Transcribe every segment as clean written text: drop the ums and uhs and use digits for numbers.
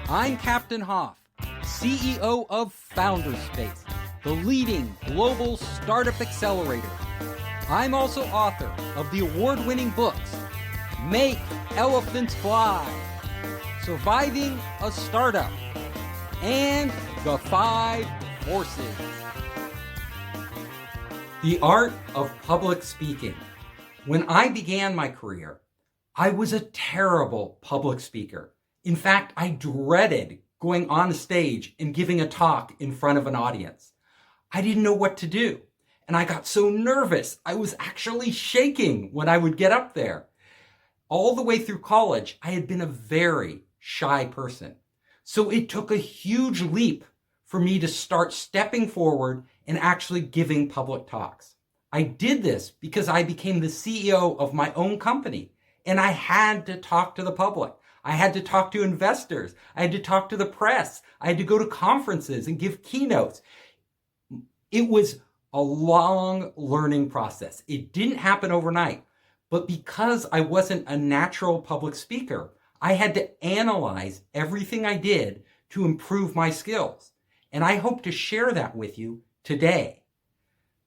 I'm Captain Hoff, CEO of Founderspace, the leading global startup accelerator. I'm also author of the award-winning books, Make Elephants Fly, Surviving a Startup, and The 5 Forces. The art of public speaking. When I began my career, I was a terrible public speaker. In fact, I dreaded going on stage and giving a talk in front of an audience. I didn't know what to do, and I got so nervous. I was actually shaking when I would get up there. All the way through college, I had been a very shy person. So it took a huge leap for me to start stepping forward and actually giving public talks. I did this because I became the CEO of my own company, and I had to talk to the public. I had to talk to investors. I had to talk to the press. I had to go to conferences and give keynotes. It was a long learning process. It didn't happen overnight, but because I wasn't a natural public speaker, I had to analyze everything I did to improve my skills. And I hope to share that with you today.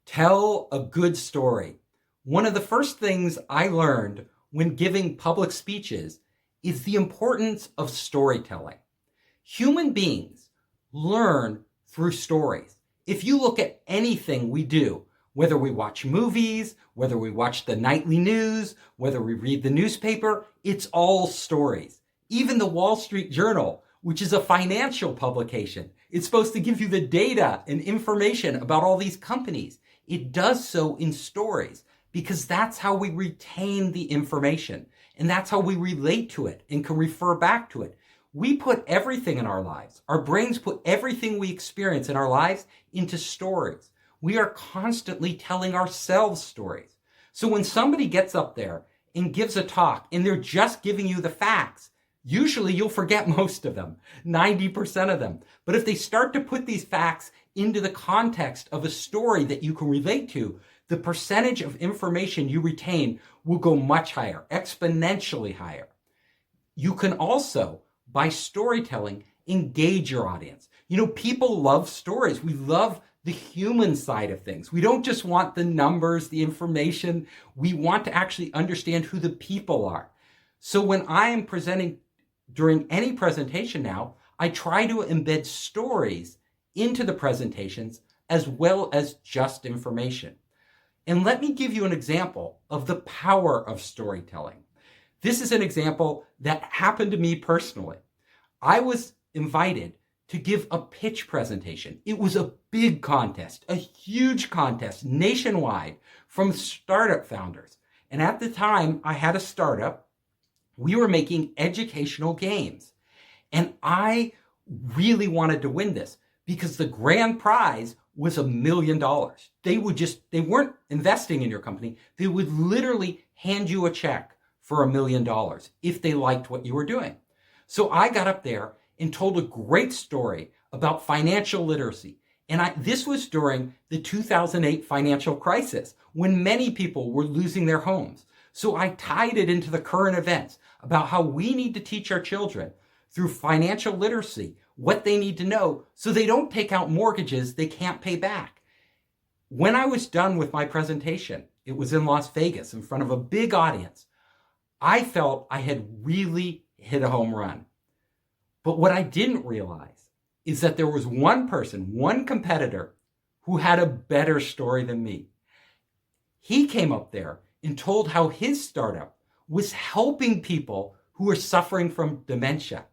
Tell a good story. One of the first things I learned when giving public speeches is the importance of storytelling. Human beings learn through stories. If you look at anything we do, whether we watch movies, whether we watch the nightly news, whether we read the newspaper, it's all stories. Even the Wall Street Journal, which is a financial publication, it's supposed to give you the data and information about all these companies. It does so in stories because that's how we retain the information and that's how we relate to it and can refer back to it. We put everything in our lives. Our brains put everything we experience in our lives into stories. We are constantly telling ourselves stories. So when somebody gets up there and gives a talk and they're just giving you the facts, usually you'll forget most of them, 90% of them. But if they start to put these facts into the context of a story that you can relate to, the percentage of information you retain will go much higher, exponentially higher. You can also, by storytelling, engage your audience. You know, people love stories. We love the human side of things. We don't just want the numbers, the information. We want to actually understand who the people are. So when I am presenting during any presentation now, I try to embed stories into the presentations as well as just information. And let me give you an example of the power of storytelling. This is an example that happened to me personally. I was invited to give a pitch presentation. It was a big contest, a huge contest nationwide from startup founders. And at the time, I had a startup. We were making educational games. And I really wanted to win this because the grand prize was $1 million. They weren't investing in your company. They would literally hand you a check for $1 million if they liked what you were doing. So I got up there and told a great story about financial literacy. And this was during the 2008 financial crisis when many people were losing their homes. So I tied it into the current events about how we need to teach our children through financial literacy what they need to know so they don't take out mortgages they can't pay back. When I was done with my presentation, it was in Las Vegas in front of a big audience, I felt I had really hit a home run. But what I didn't realize is that there was one person, one competitor, who had a better story than me. He came up there and told how his startup was helping people who were suffering from dementia.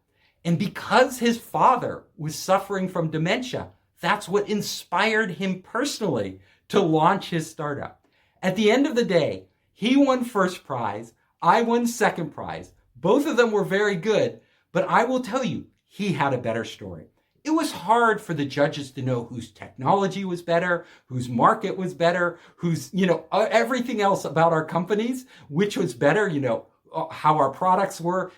And because his father was suffering from dementia, that's what inspired him personally to launch his startup. At the end of the day, he won first prize, I won second prize. Both of them were very good, but I will tell you, he had a better story. It was hard for the judges to know whose technology was better, whose market was better, whose, everything else about our companies, which was better, how our products were.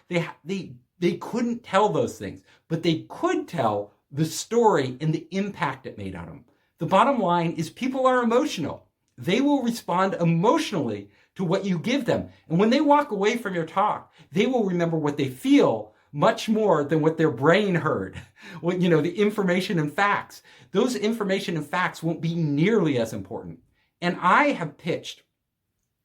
They couldn't tell those things, but they could tell the story and the impact it made on them. The bottom line is people are emotional. They will respond emotionally to what you give them. And when they walk away from your talk, they will remember what they feel, much more than what their brain heard. Well, the information and facts. Those information and facts won't be nearly as important. And I have pitched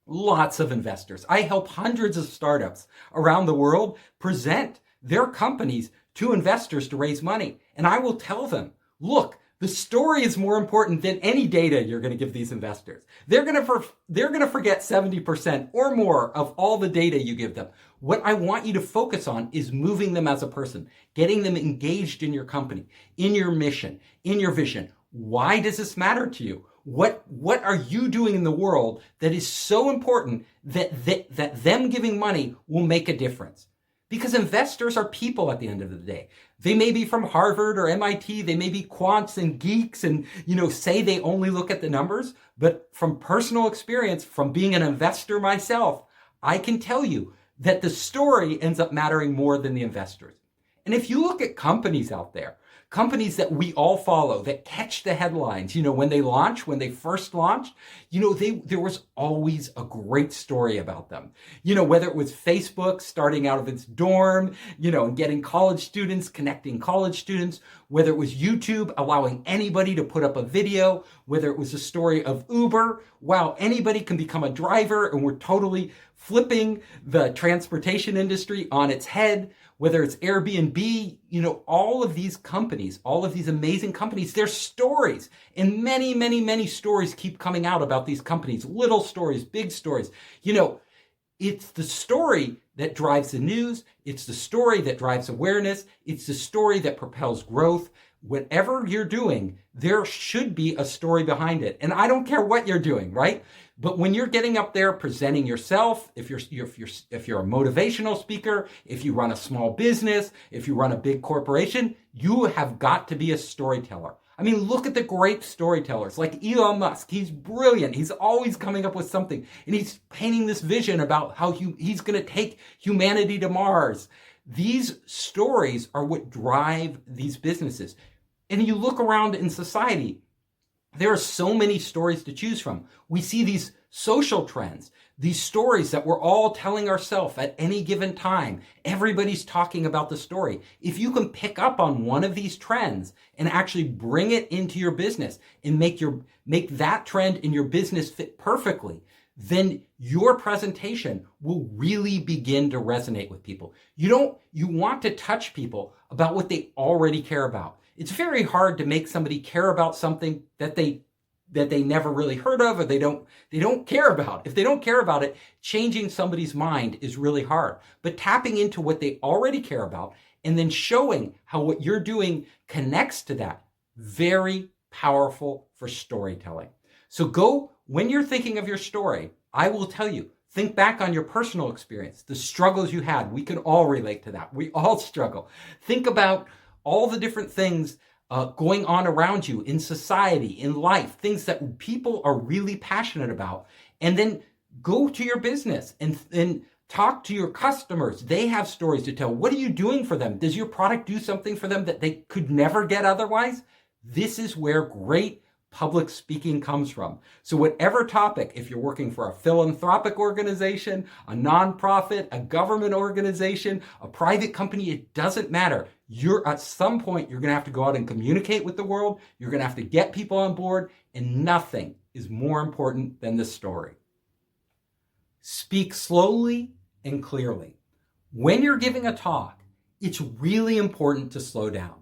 lots of investors. I help hundreds of startups around the world present their companies to investors to raise money. And I will tell them, look, the story is more important than any data you're going to give these investors. They're going to forget 70% or more of all the data you give them. What I want you to focus on is moving them as a person, getting them engaged in your company, in your mission, in your vision. Why does this matter to you? What are you doing in the world that is so important that them giving money will make a difference? Because investors are people at the end of the day. They may be from Harvard or MIT. They may be quants and geeks and, say they only look at the numbers. But from personal experience, from being an investor myself, I can tell you that the story ends up mattering more than the investors. And if you look at companies out there, companies that we all follow that catch the headlines, when they first launched, there was always a great story about them. Whether it was Facebook starting out of its dorm, and getting college students, connecting college students, whether it was YouTube allowing anybody to put up a video, whether it was a story of Uber, wow, anybody can become a driver and we're totally flipping the transportation industry on its head. Whether it's Airbnb, all of these companies, all of these amazing companies, their stories, and many, many, many stories keep coming out about these companies, little stories, big stories. It's the story that drives the news. It's the story that drives awareness. It's the story that propels growth. Whatever you're doing, there should be a story behind it. And I don't care what you're doing, right? But when you're getting up there presenting yourself, if you're a motivational speaker, if you run a small business, if you run a big corporation, you have got to be a storyteller. I mean, look at the great storytellers like Elon Musk. He's brilliant. He's always coming up with something. And he's painting this vision about how he's going to take humanity to Mars. These stories are what drive these businesses. And you look around in society, there are so many stories to choose from. We see these social trends, these stories that we're all telling ourselves at any given time. Everybody's talking about the story. If you can pick up on one of these trends and actually bring it into your business and make that trend in your business fit perfectly, then your presentation will really begin to resonate with people. You want to touch people about what they already care about. It's very hard to make somebody care about something that they never really heard of or they don't care about. If they don't care about it, changing somebody's mind is really hard. But tapping into what they already care about and then showing how what you're doing connects to that, very powerful for storytelling. So when you're thinking of your story, I will tell you, think back on your personal experience, the struggles you had. We can all relate to that. We all struggle. Think about all the different things going on around you in society, in life, things that people are really passionate about. And then go to your business and talk to your customers. They have stories to tell. What are you doing for them? Does your product do something for them that they could never get otherwise? This is where great public speaking comes from. So whatever topic, if you're working for a philanthropic organization, a nonprofit, a government organization, a private company, it doesn't matter. At some point, you're going to have to go out and communicate with the world. You're going to have to get people on board, and nothing is more important than the story. Speak slowly and clearly. When you're giving a talk, it's really important to slow down.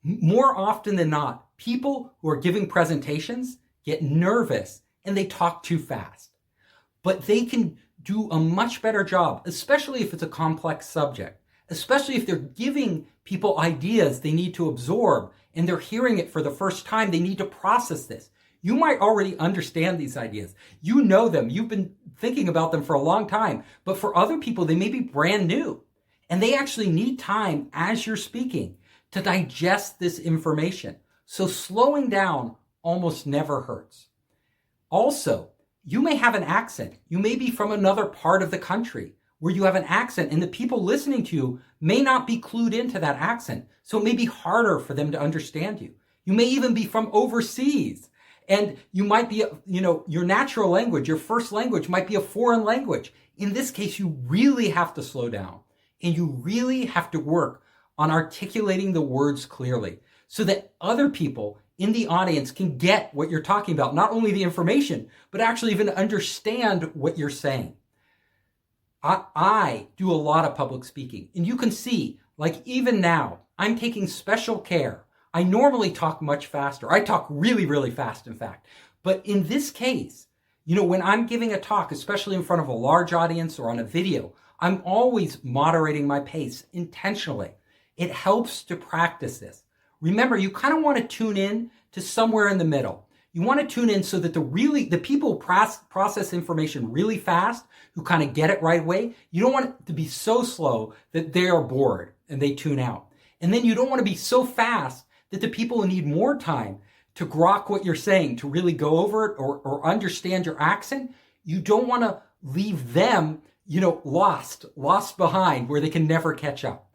More often than not, people who are giving presentations get nervous and they talk too fast. But they can do a much better job, especially if it's a complex subject, especially if they're giving people ideas they need to absorb and they're hearing it for the first time. They need to process this. You might already understand these ideas. You know them. You've been thinking about them for a long time. But for other people, they may be brand new. And they actually need time as you're speaking to digest this information. So slowing down almost never hurts. Also, you may have an accent. You may be from another part of the country where you have an accent and the people listening to you may not be clued into that accent. So it may be harder for them to understand you. You may even be from overseas and you might be, your natural language, your first language might be a foreign language. In this case, you really have to slow down. And you really have to work on articulating the words clearly so that other people in the audience can get what you're talking about, not only the information, but actually even understand what you're saying. I do a lot of public speaking, and you can see, like even now, I'm taking special care. I normally talk much faster. I talk really, really fast, in fact. But in this case, when I'm giving a talk, especially in front of a large audience or on a video, I'm always moderating my pace intentionally. It helps to practice this. Remember, you kind of want to tune in to somewhere in the middle. You want to tune in so that the people process information really fast, who kind of get it right away. You don't want it to be so slow that they are bored and they tune out. And then you don't want to be so fast that the people who need more time to grok what you're saying, to really go over it or understand your accent, you don't want to leave them, lost behind where they can never catch up.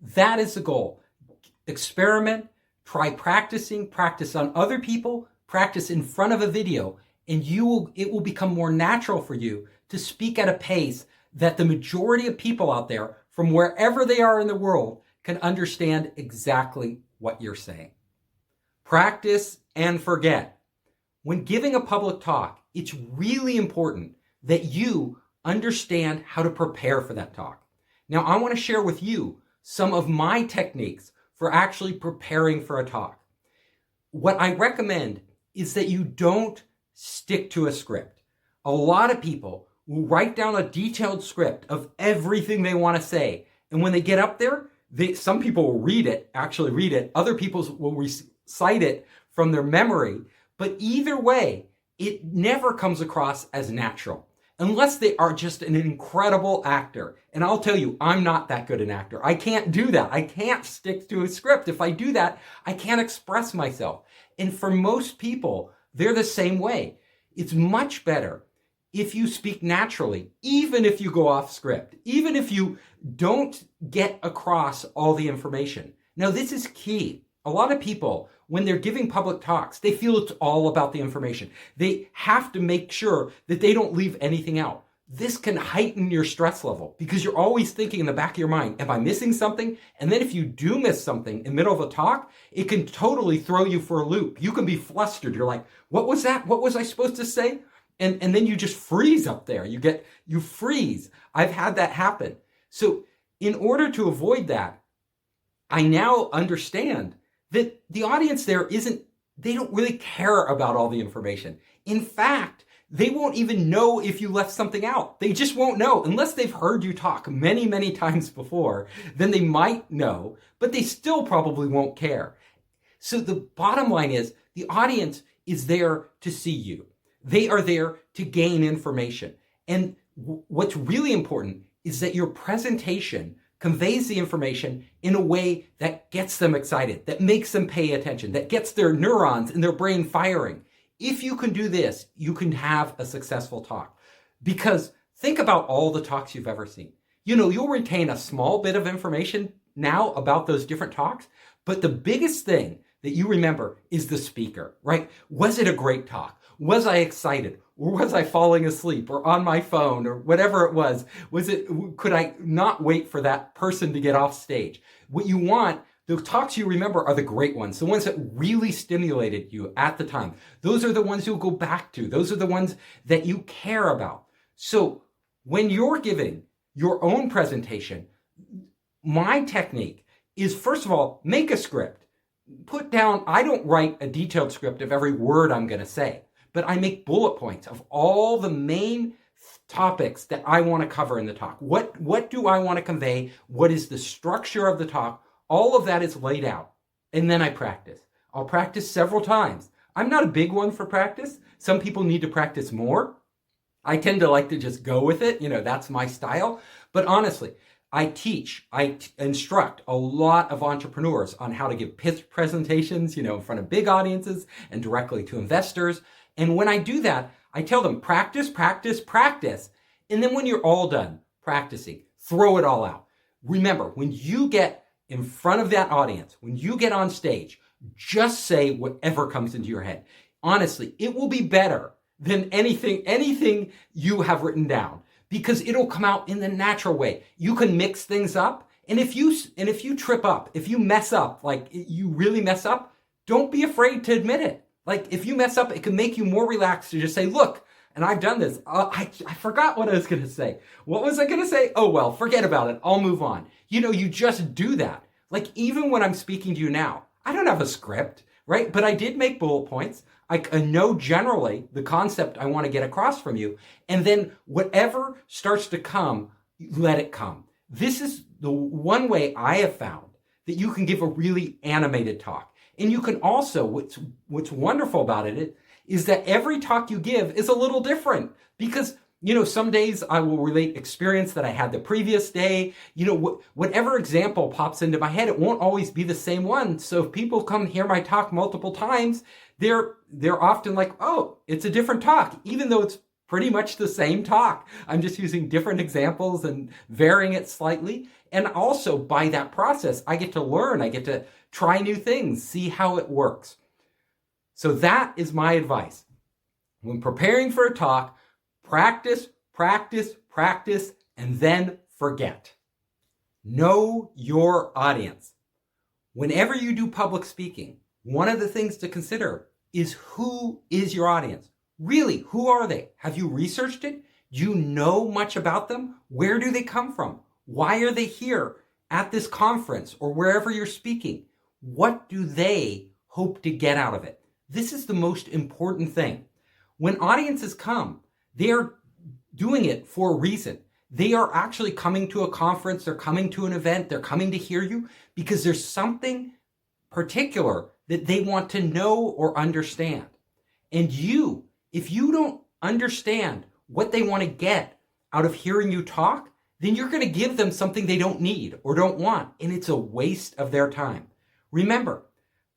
That is the goal. Experiment, try practicing, practice on other people, practice in front of a video, and it will become more natural for you to speak at a pace that the majority of people out there, from wherever they are in the world, can understand exactly what you're saying. Practice and forget. When giving a public talk, it's really important that you understand how to prepare for that talk. Now, I want to share with you some of my techniques for actually preparing for a talk. What I recommend is that you don't stick to a script. A lot of people will write down a detailed script of everything they want to say. And when they get up there, some people will actually read it. Other people will recite it from their memory. But either way, it never comes across as natural, unless they are just an incredible actor. And I'll tell you, I'm not that good an actor. I can't do that. I can't stick to a script. If I do that, I can't express myself. And for most people, they're the same way. It's much better if you speak naturally, even if you go off script, even if you don't get across all the information. Now, this is key. A lot of people, when they're giving public talks, they feel it's all about the information. They have to make sure that they don't leave anything out. This can heighten your stress level because you're always thinking in the back of your mind, am I missing something? And then if you do miss something in the middle of a talk, it can totally throw you for a loop. You can be flustered. You're like, what was that? What was I supposed to say? And then you just freeze up there. You freeze. I've had that happen. So in order to avoid that, I now understand that the audience there they don't really care about all the information. In fact, they won't even know if you left something out. They just won't know unless they've heard you talk many, many times before. Then they might know, but they still probably won't care. So the bottom line is the audience is there to see you. They are there to gain information. And what's really important is that your presentation conveys the information in a way that gets them excited, that makes them pay attention, that gets their neurons in their brain firing. If you can do this, you can have a successful talk. Because think about all the talks you've ever seen. You'll retain a small bit of information now about those different talks, but the biggest thing that you remember is the speaker, right? Was it a great talk? Was I excited? Or was I falling asleep or on my phone or whatever it was? Could I not wait for that person to get off stage? What you want, the talks you remember are the great ones, the ones that really stimulated you at the time. Those are the ones you'll go back to. Those are the ones that you care about. So when you're giving your own presentation, my technique is, first of all, make a script. Put down, I don't write a detailed script of every word I'm going to say, but I make bullet points of all the main topics that I want to cover in the talk. What do I want to convey? What is the structure of the talk? All of that is laid out. And then I practice. I'll practice several times. I'm not a big one for practice. Some people need to practice more. I tend to like to just go with it. That's my style. But honestly, I instruct a lot of entrepreneurs on how to give pitch presentations, in front of big audiences and directly to investors. And when I do that, I tell them, practice, practice, practice. And then when you're all done practicing, throw it all out. Remember, when you get in front of that audience, when you get on stage, just say whatever comes into your head. Honestly, it will be better than anything you have written down, because it'll come out in the natural way. You can mix things up. And if you trip up, if you mess up, like you really mess up, don't be afraid to admit it. Like if you mess up, it can make you more relaxed to just say, look, and I've done this. I forgot what I was going to say. What was I going to say? Oh, well, forget about it. I'll move on. You just do that. Like even when I'm speaking to you now, I don't have a script, right? But I did make bullet points. I know generally the concept I want to get across from you. And then whatever starts to come, let it come. This is the one way I have found that you can give a really animated talk. And you can also, what's wonderful about it is that every talk you give is a little different because, some days I will relate experience that I had the previous day. Whatever example pops into my head, it won't always be the same one. So if people come hear my talk multiple times, they're often like, oh, it's a different talk, even though it's pretty much the same talk. I'm just using different examples and varying it slightly. And also by that process, I get to learn, I get to try new things, see how it works. So that is my advice. When preparing for a talk, practice, practice, practice, and then forget. Know your audience. Whenever you do public speaking, one of the things to consider is who is your audience? Really, who are they? Have you researched it? Do you know much about them? Where do they come from? Why are they here at this conference or wherever you're speaking? What do they hope to get out of it? This is the most important thing. When audiences come, they are doing it for a reason. They are actually coming to a conference, they're coming to an event, they're coming to hear you because there's something particular that they want to know or understand. And if you don't understand what they want to get out of hearing you talk, then you're going to give them something they don't need or don't want, and it's a waste of their time. Remember,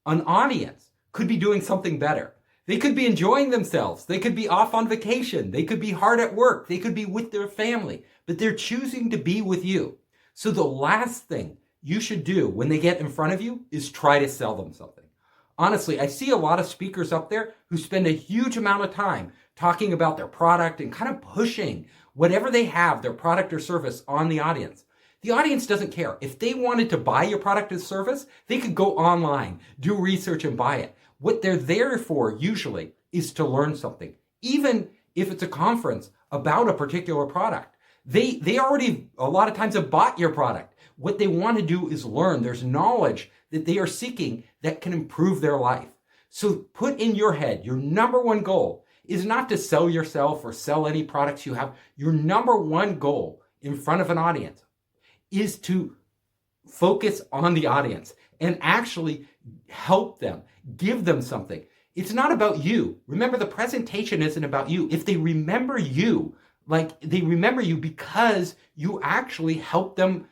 an audience could be doing something better. They could be enjoying themselves. They could be off on vacation. They could be hard at work. They could be with their family, but they're choosing to be with you. So the last thing you should do when they get in front of you is try to sell them something. Honestly, I see a lot of speakers up there who spend a huge amount of time talking about their product and kind of pushing whatever they have, their product or service, on the audience. The audience doesn't care. If they wanted to buy your product or service, they could go online, do research and buy it. What they're there for usually is to learn something. Even if it's a conference about a particular product, they already a lot of times have bought your product. What they want to do is learn. There's knowledge that they are seeking that can improve their life. So put in your head, your number one goal is not to sell yourself or sell any products you have. Your number one goal in front of an audience is to focus on the audience and actually help them, give them something. It's not about you. Remember, the presentation isn't about you. If they remember you, like they remember you because you actually help them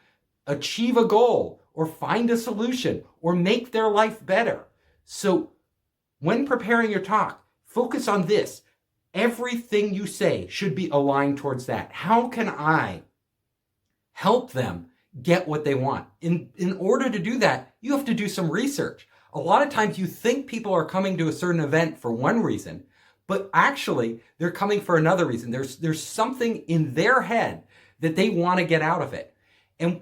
achieve a goal or find a solution or make their life better. So when preparing your talk, focus on this. Everything you say should be aligned towards that. How can I help them get what they want? In order to do that, you have to do some research. A lot of times you think people are coming to a certain event for one reason, but actually they're coming for another reason. There's something in their head that they want to get out of it. And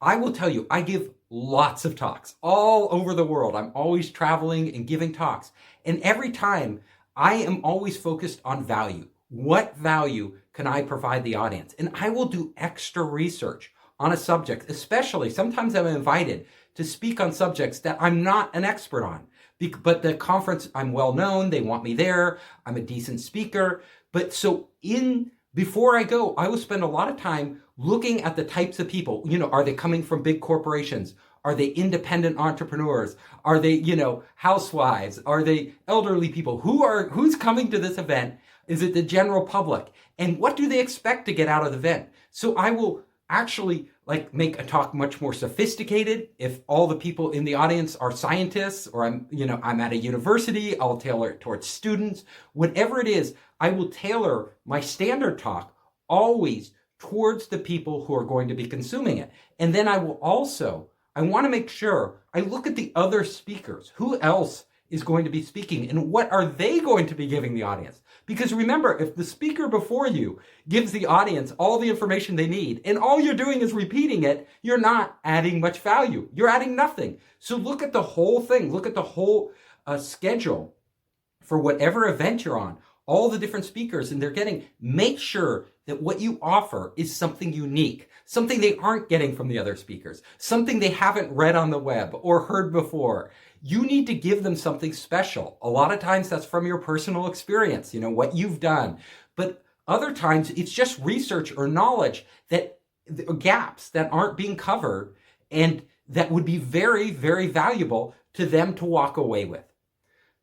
I will tell you, I give lots of talks all over the world. I'm always traveling and giving talks. And every time I am always focused on value. What value can I provide the audience? And I will do extra research on a subject, especially sometimes I'm invited to speak on subjects that I'm not an expert on. But the conference, I'm well known, they want me there, I'm a decent speaker. But so before I go, I will spend a lot of time looking at the types of people. Are they coming from big corporations? Are they independent entrepreneurs? Are they, housewives? Are they elderly people? Who's coming to this event? Is it the general public? And what do they expect to get out of the event? So I will actually make a talk much more sophisticated. If all the people in the audience are scientists or I'm at a university, I'll tailor it towards students. Whatever it is, I will tailor my standard talk always towards the people who are going to be consuming it. And then I want to make sure I look at the other speakers. Who else is going to be speaking and what are they going to be giving the audience. Because remember, if the speaker before you gives the audience all the information they need and all you're doing is repeating it, you're not adding much value. You're adding nothing. So look at the whole thing. Look at the whole schedule for whatever event you're on, all the different speakers and they're getting. Make sure that what you offer is something unique, something they aren't getting from the other speakers, something they haven't read on the web or heard before. You need to give them something special. A lot of times that's from your personal experience, what you've done. But other times it's just research or knowledge that gaps that aren't being covered and that would be very, very valuable to them to walk away with.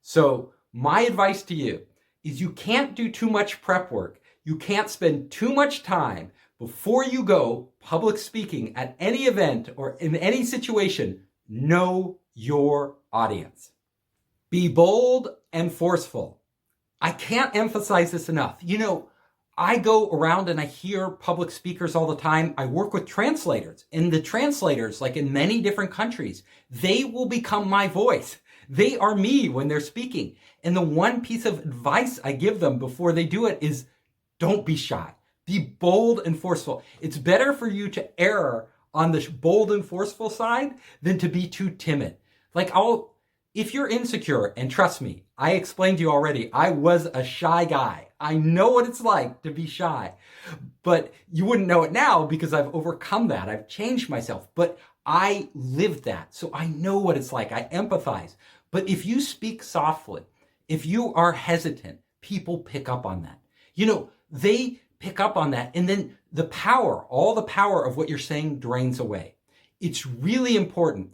So my advice to you is you can't do too much prep work. You can't spend too much time before you go public speaking at any event or in any situation. Know your audience. Be bold and forceful. I can't emphasize this enough. I go around and I hear public speakers all the time. I work with translators, and the translators, like in many different countries, they will become my voice. They are me when they're speaking. And the one piece of advice I give them before they do it is don't be shy. Be bold and forceful. It's better for you to err on the bold and forceful side than to be too timid. If you're insecure, and trust me, I explained to you already, I was a shy guy. I know what it's like to be shy, but you wouldn't know it now because I've overcome that. I've changed myself, but I lived that. So I know what it's like. I empathize. But if you speak softly, if you are hesitant, people pick up on that. They pick up on that. And then all the power of what you're saying drains away. It's really important,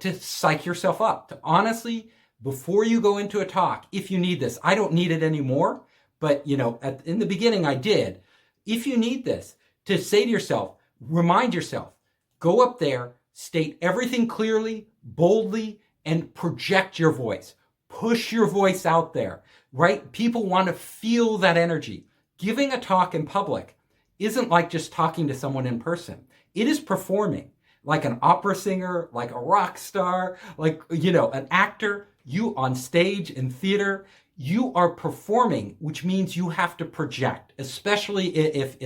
to psych yourself up, to honestly, before you go into a talk, if you need this, I don't need it anymore, but in the beginning I did. If you need this, to say to yourself, remind yourself, go up there, state everything clearly, boldly, and project your voice. Push your voice out there, right? People want to feel that energy. Giving a talk in public isn't like just talking to someone in person. It is performing like an opera singer, like a rock star, an actor. You on stage in theater, you are performing, which means you have to project, especially if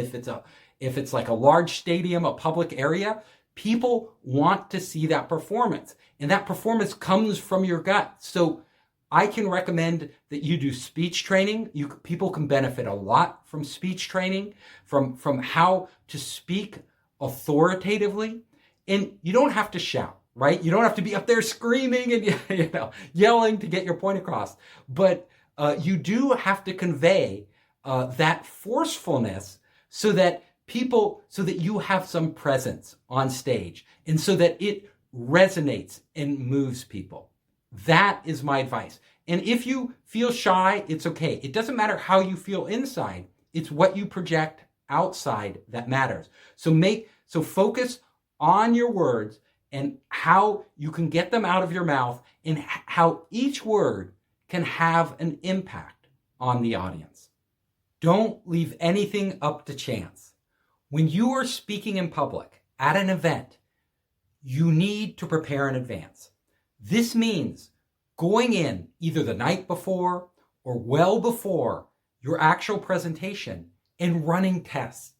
it's like a large stadium, a public area. People want to see that performance, and that performance comes from your gut. So I can recommend that you do speech training. People can benefit a lot from speech training, from how to speak authoritatively. And you don't have to shout, right? You don't have to be up there screaming and yelling to get your point across. But you do have to convey that forcefulness so that you have some presence on stage and so that it resonates and moves people. That is my advice. And if you feel shy, it's okay. It doesn't matter how you feel inside. It's what you project outside that matters. So focus on your words and how you can get them out of your mouth and how each word can have an impact on the audience. Don't leave anything up to chance. When you are speaking in public at an event, you need to prepare in advance. This means going in either the night before or well before your actual presentation and running tests.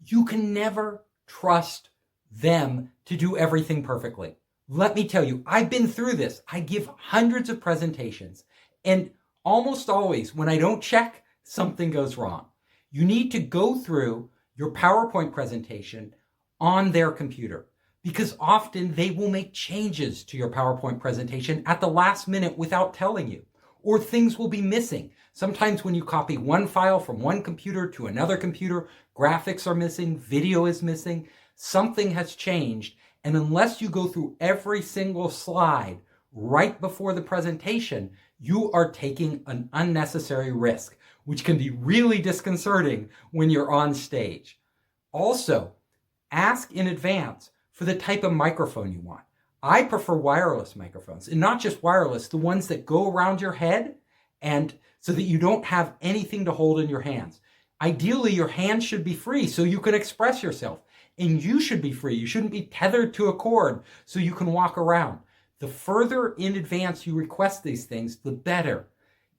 You can never trust them to do everything perfectly. Let me tell you, I've been through this. I give hundreds of presentations, and almost always when I don't check, something goes wrong. You need to go through your PowerPoint presentation on their computer, because often they will make changes to your PowerPoint presentation at the last minute without telling you, or things will be missing. Sometimes when you copy one file from one computer to another computer, graphics are missing, video is missing, something has changed. And unless you go through every single slide right before the presentation, you are taking an unnecessary risk, which can be really disconcerting when you're on stage. Also, ask in advance for the type of microphone you want. I prefer wireless microphones, and not just wireless, the ones that go around your head, and so that you don't have anything to hold in your hands. Ideally, your hands should be free so you can express yourself, and you should be free. You shouldn't be tethered to a cord so you can walk around. The further in advance you request these things, the better.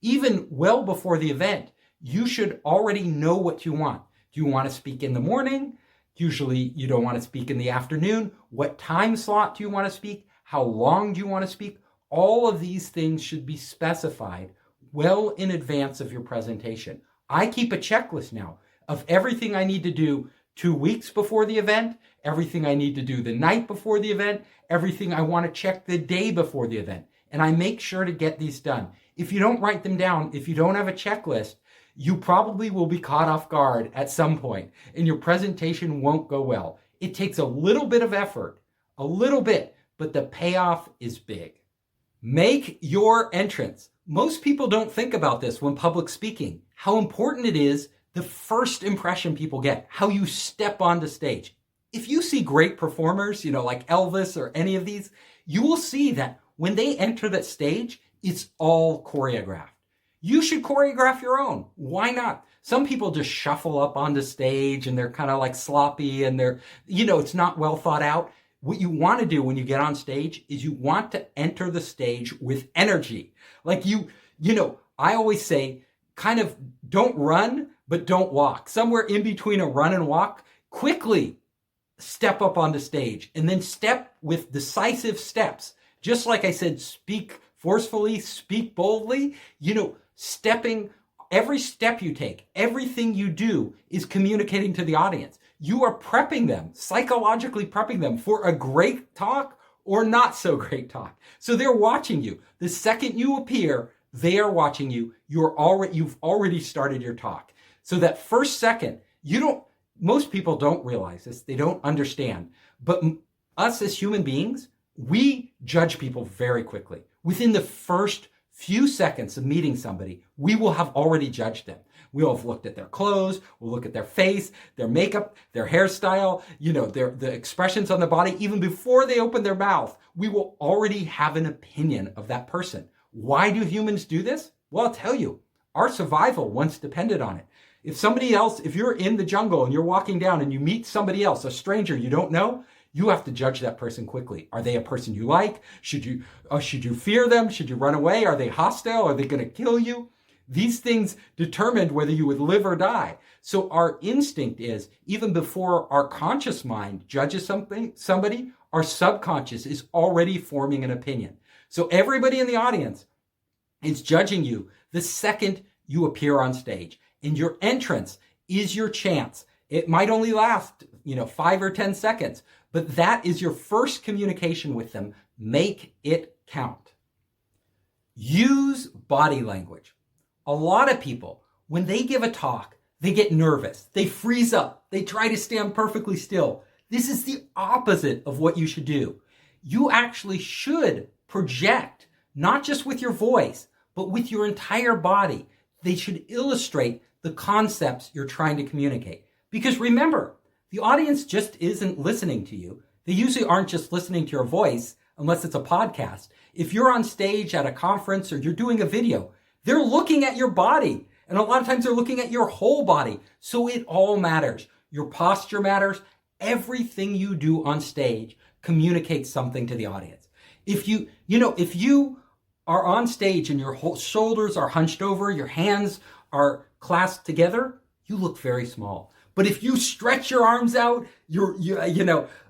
Even well before the event, you should already know what you want. Do you want to speak in the morning? Usually you don't want to speak in the afternoon. What time slot do you want to speak? How long do you want to speak? All of these things should be specified well in advance of your presentation. I keep a checklist now of everything I need to do 2 weeks before the event, everything I need to do the night before the event, everything I want to check the day before the event. And I make sure to get these done. If you don't write them down, if you don't have a checklist, you probably will be caught off guard at some point and your presentation won't go well. It takes a little bit of effort, a little bit, but the payoff is big. Make your entrance. Most people don't think about this when public speaking, how important it is the first impression people get, how you step onto stage. If you see great performers, like Elvis or any of these, you will see that when they enter that stage, it's all choreographed. You should choreograph your own. Why not? Some people just shuffle up onto stage and they're kind of like sloppy and it's not well thought out. What you want to do when you get on stage is you want to enter the stage with energy. Like I always say, kind of don't run, but don't walk. Somewhere in between a run and walk, quickly step up onto stage and then step with decisive steps. Just like I said, speak forcefully, speak boldly, stepping, every step you take, everything you do is communicating to the audience. You are prepping them, psychologically prepping them for a great talk or not so great talk. So they're watching you. The second you appear, they are watching you. You've already started your talk. So that first second, most people don't realize this. They don't understand. But us as human beings, we judge people very quickly. Within the first few seconds of meeting somebody, we will have already judged them. We'll have looked at their clothes, we'll look at their face, their makeup, their hairstyle, the expressions on the body. Even before they open their mouth, we will already have an opinion of that person. Why do humans do this? Well, I'll tell you, our survival once depended on it. If you're in the jungle and you're walking down and you meet somebody else, a stranger you don't know, you have to judge that person quickly. Are they a person you like? Should you fear them? Should you run away? Are they hostile? Are they going to kill you? These things determined whether you would live or die. So our instinct is, even before our conscious mind judges somebody, our subconscious is already forming an opinion. So everybody in the audience is judging you the second you appear on stage. And your entrance is your chance. It might only last, 5 or 10 seconds, but that is your first communication with them. Make it count. Use body language. A lot of people, when they give a talk, they get nervous. They freeze up. They try to stand perfectly still. This is the opposite of what you should do. You actually should project, not just with your voice, but with your entire body. They should illustrate the concepts you're trying to communicate. Because remember, the audience just isn't listening to you. They usually aren't just listening to your voice, unless it's a podcast. If you're on stage at a conference or you're doing a video, they're looking at your body. And a lot of times they're looking at your whole body. So it all matters. Your posture matters. Everything you do on stage communicates something to the audience. If you are on stage and your whole shoulders are hunched over, your hands are clasped together, you look very small. But if you stretch your arms out,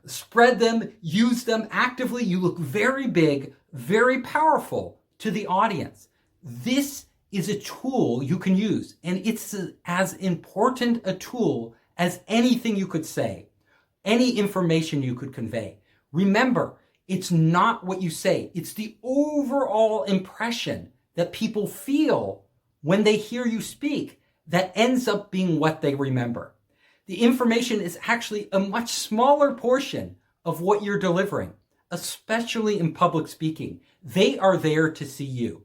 spread them, use them actively, you look very big, very powerful to the audience. This is a tool you can use, and it's as important a tool as anything you could say, any information you could convey. Remember, it's not what you say. It's the overall impression that people feel when they hear you speak that ends up being what they remember. The information is actually a much smaller portion of what you're delivering, especially in public speaking. They are there to see you.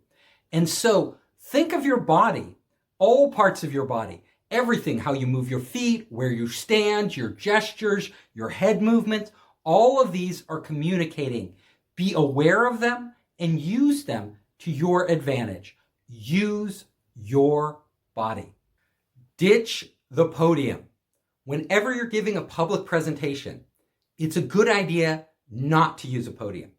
And so think of your body, all parts of your body, everything, how you move your feet, where you stand, your gestures, your head movements, all of these are communicating. Be aware of them and use them to your advantage. Use your body. Ditch the podium. Whenever you're giving a public presentation, it's a good idea not to use a podium.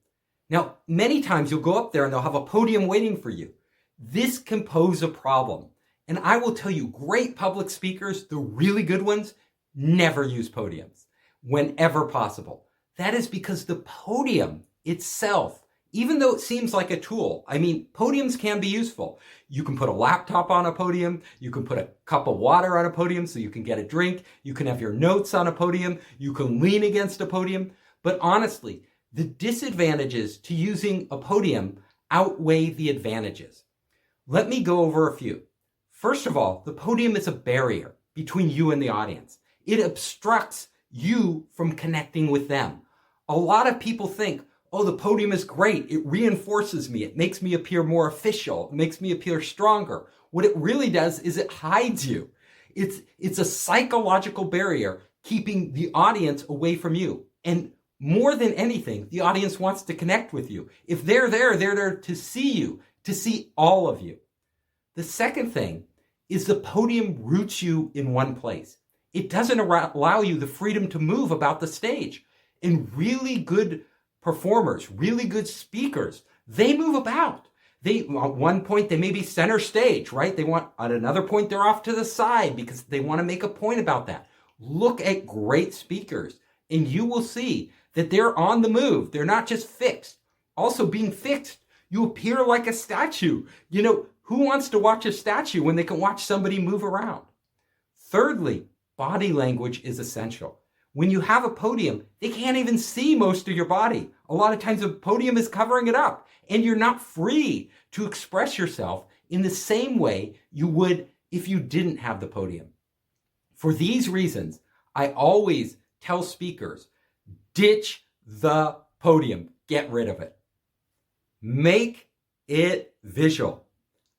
Now, many times you'll go up there and they'll have a podium waiting for you. This can pose a problem. And I will tell you, great public speakers, the really good ones, never use podiums whenever possible. That is because the podium itself, even though it seems like a tool, I mean, podiums can be useful. You can put a laptop on a podium. You can put a cup of water on a podium so you can get a drink. You can have your notes on a podium. You can lean against a podium. But honestly, the disadvantages to using a podium outweigh the advantages. Let me go over a few. First of all, the podium is a barrier between you and the audience. It obstructs you from connecting with them. A lot of people think, oh, the podium is great. It reinforces me. It makes me appear more official. It makes me appear stronger. What it really does is it hides you. It's a psychological barrier keeping the audience away from you. And more than anything, the audience wants to connect with you. If they're there to see you, to see all of you. The second thing is the podium roots you in one place. It doesn't allow you the freedom to move about the stage. And really good performers, really good speakers, they move about. At one point, they may be center stage, right? At another point, they're off to the side because they want to make a point about that. Look at great speakers and you will see that they're on the move. They're not just fixed. Also, being fixed, you appear like a statue. You know, who wants to watch a statue when they can watch somebody move around? Thirdly, body language is essential. When you have a podium, they can't even see most of your body. A lot of times the podium is covering it up, and you're not free to express yourself in the same way you would if you didn't have the podium. For these reasons, I always tell speakers, ditch the podium. Get rid of it. Make it visual.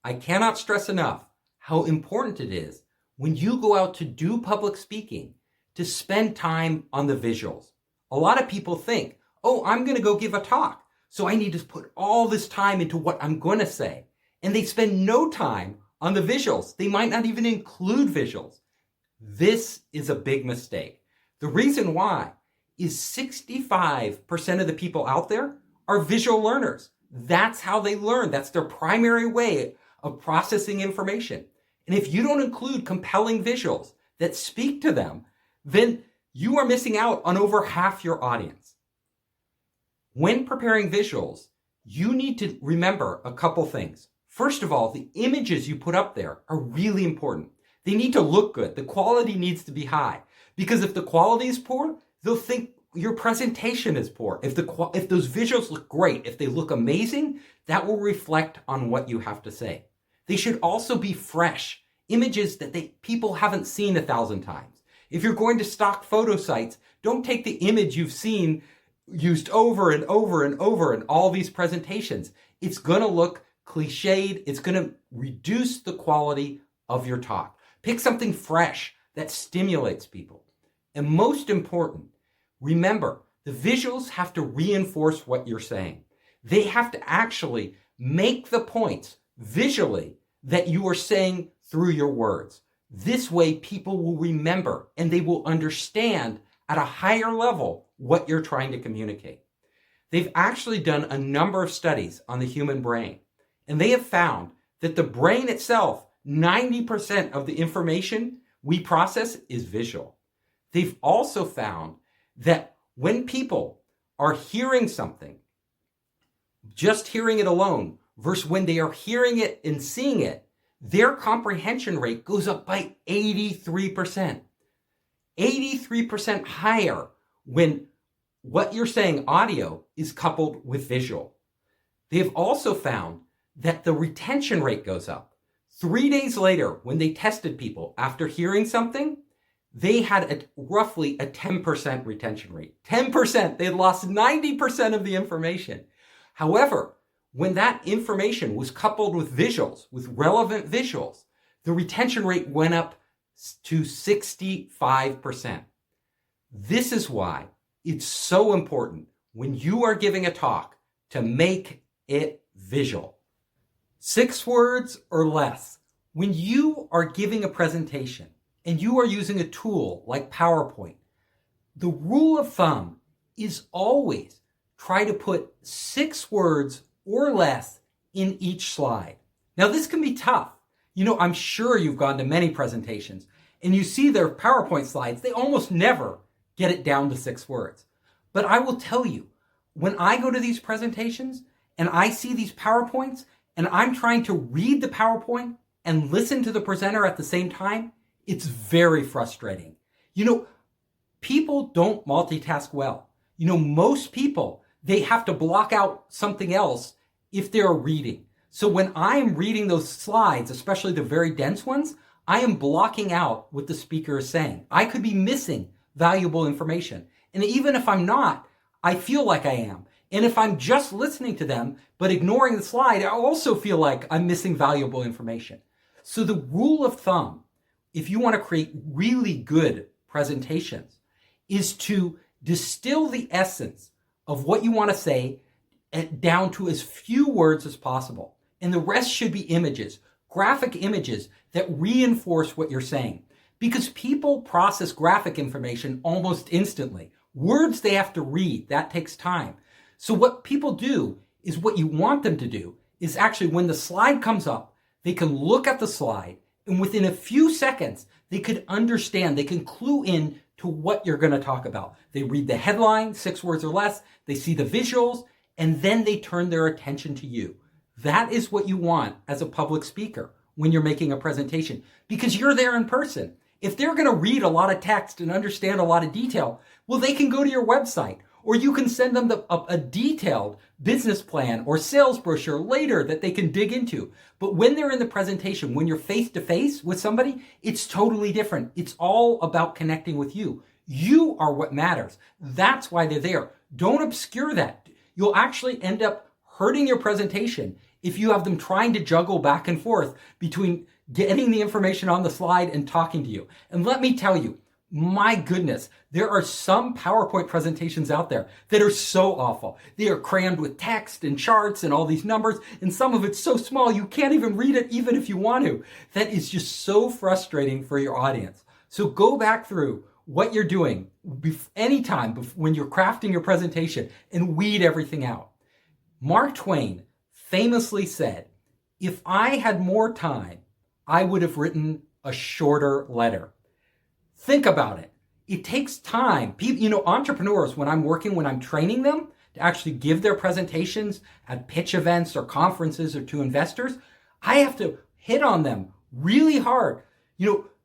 I cannot stress enough how important it is when you go out to do public speaking to spend time on the visuals. A lot of people think, oh, I'm going to go give a talk, so I need to put all this time into what I'm going to say. And they spend no time on the visuals. They might not even include visuals. This is a big mistake. The reason why is 65% of the people out there are visual learners. That's how they learn. That's their primary way of processing information. And if you don't include compelling visuals that speak to them, then you are missing out on over half your audience. When preparing visuals, you need to remember a couple things. First of all, the images you put up there are really important. They need to look good. The quality needs to be high. Because if the quality is poor, they'll think your presentation is poor. If those visuals look great, if they look amazing, that will reflect on what you have to say. They should also be fresh, images that people haven't seen 1,000 times. If you're going to stock photo sites, don't take the image you've seen used over and over and over in all these presentations. It's going to look cliched. It's going to reduce the quality of your talk. Pick something fresh that stimulates people. And most important, remember, the visuals have to reinforce what you're saying. They have to actually make the points visually that you are saying through your words. This way, people will remember and they will understand at a higher level what you're trying to communicate. They've actually done a number of studies on the human brain, and they have found that the brain itself, 90% of the information we process is visual. They've also found that when people are hearing something, just hearing it alone, versus when they are hearing it and seeing it, their comprehension rate goes up by 83%. 83% higher when what you're saying audio is coupled with visual. They've also found that the retention rate goes up. 3 days later, when they tested people after hearing something, they had roughly a 10% retention rate. 10%! They had lost 90% of the information. However, when that information was coupled with visuals, with relevant visuals, the retention rate went up to 65%. This is why it's so important when you are giving a talk to make it visual. 6 words or less. When you are giving a presentation and you are using a tool like PowerPoint, the rule of thumb is always try to put 6 words or less in each slide. Now, this can be tough. I'm sure you've gone to many presentations and you see their PowerPoint slides, they almost never get it down to 6 words. But I will tell you, when I go to these presentations and I see these PowerPoints and I'm trying to read the PowerPoint and listen to the presenter at the same time, it's very frustrating. People don't multitask well. Most people, they have to block out something else if they're reading. So when I'm reading those slides, especially the very dense ones, I am blocking out what the speaker is saying. I could be missing valuable information. And even if I'm not, I feel like I am. And if I'm just listening to them, but ignoring the slide, I also feel like I'm missing valuable information. So the rule of thumb, if you want to create really good presentations, is to distill the essence of what you want to say down to as few words as possible. And the rest should be images, graphic images that reinforce what you're saying. Because people process graphic information almost instantly. Words they have to read, that takes time. So what people do is what you want them to do is actually when the slide comes up, they can look at the slide and within a few seconds, they could understand, they can clue in to what you're going to talk about. They read the headline, 6 words or less, they see the visuals, and then they turn their attention to you. That is what you want as a public speaker when you're making a presentation, because you're there in person. If they're going to read a lot of text and understand a lot of detail, well, they can go to your website, or you can send them a detailed business plan or sales brochure later that they can dig into. But when they're in the presentation, when you're face to face with somebody, it's totally different. It's all about connecting with you. You are what matters. That's why they're there. Don't obscure that. You'll actually end up hurting your presentation if you have them trying to juggle back and forth between getting the information on the slide and talking to you. And let me tell you, my goodness, there are some PowerPoint presentations out there that are so awful. They are crammed with text and charts and all these numbers, and some of it's so small you can't even read it even if you want to. That is just so frustrating for your audience. So go back through what you're doing anytime when you're crafting your presentation and weed everything out. Mark Twain famously said, "If I had more time, I would have written a shorter letter." Think about it. It takes time. People, entrepreneurs, when I'm training them to actually give their presentations at pitch events or conferences or to investors, I have to hit on them really hard.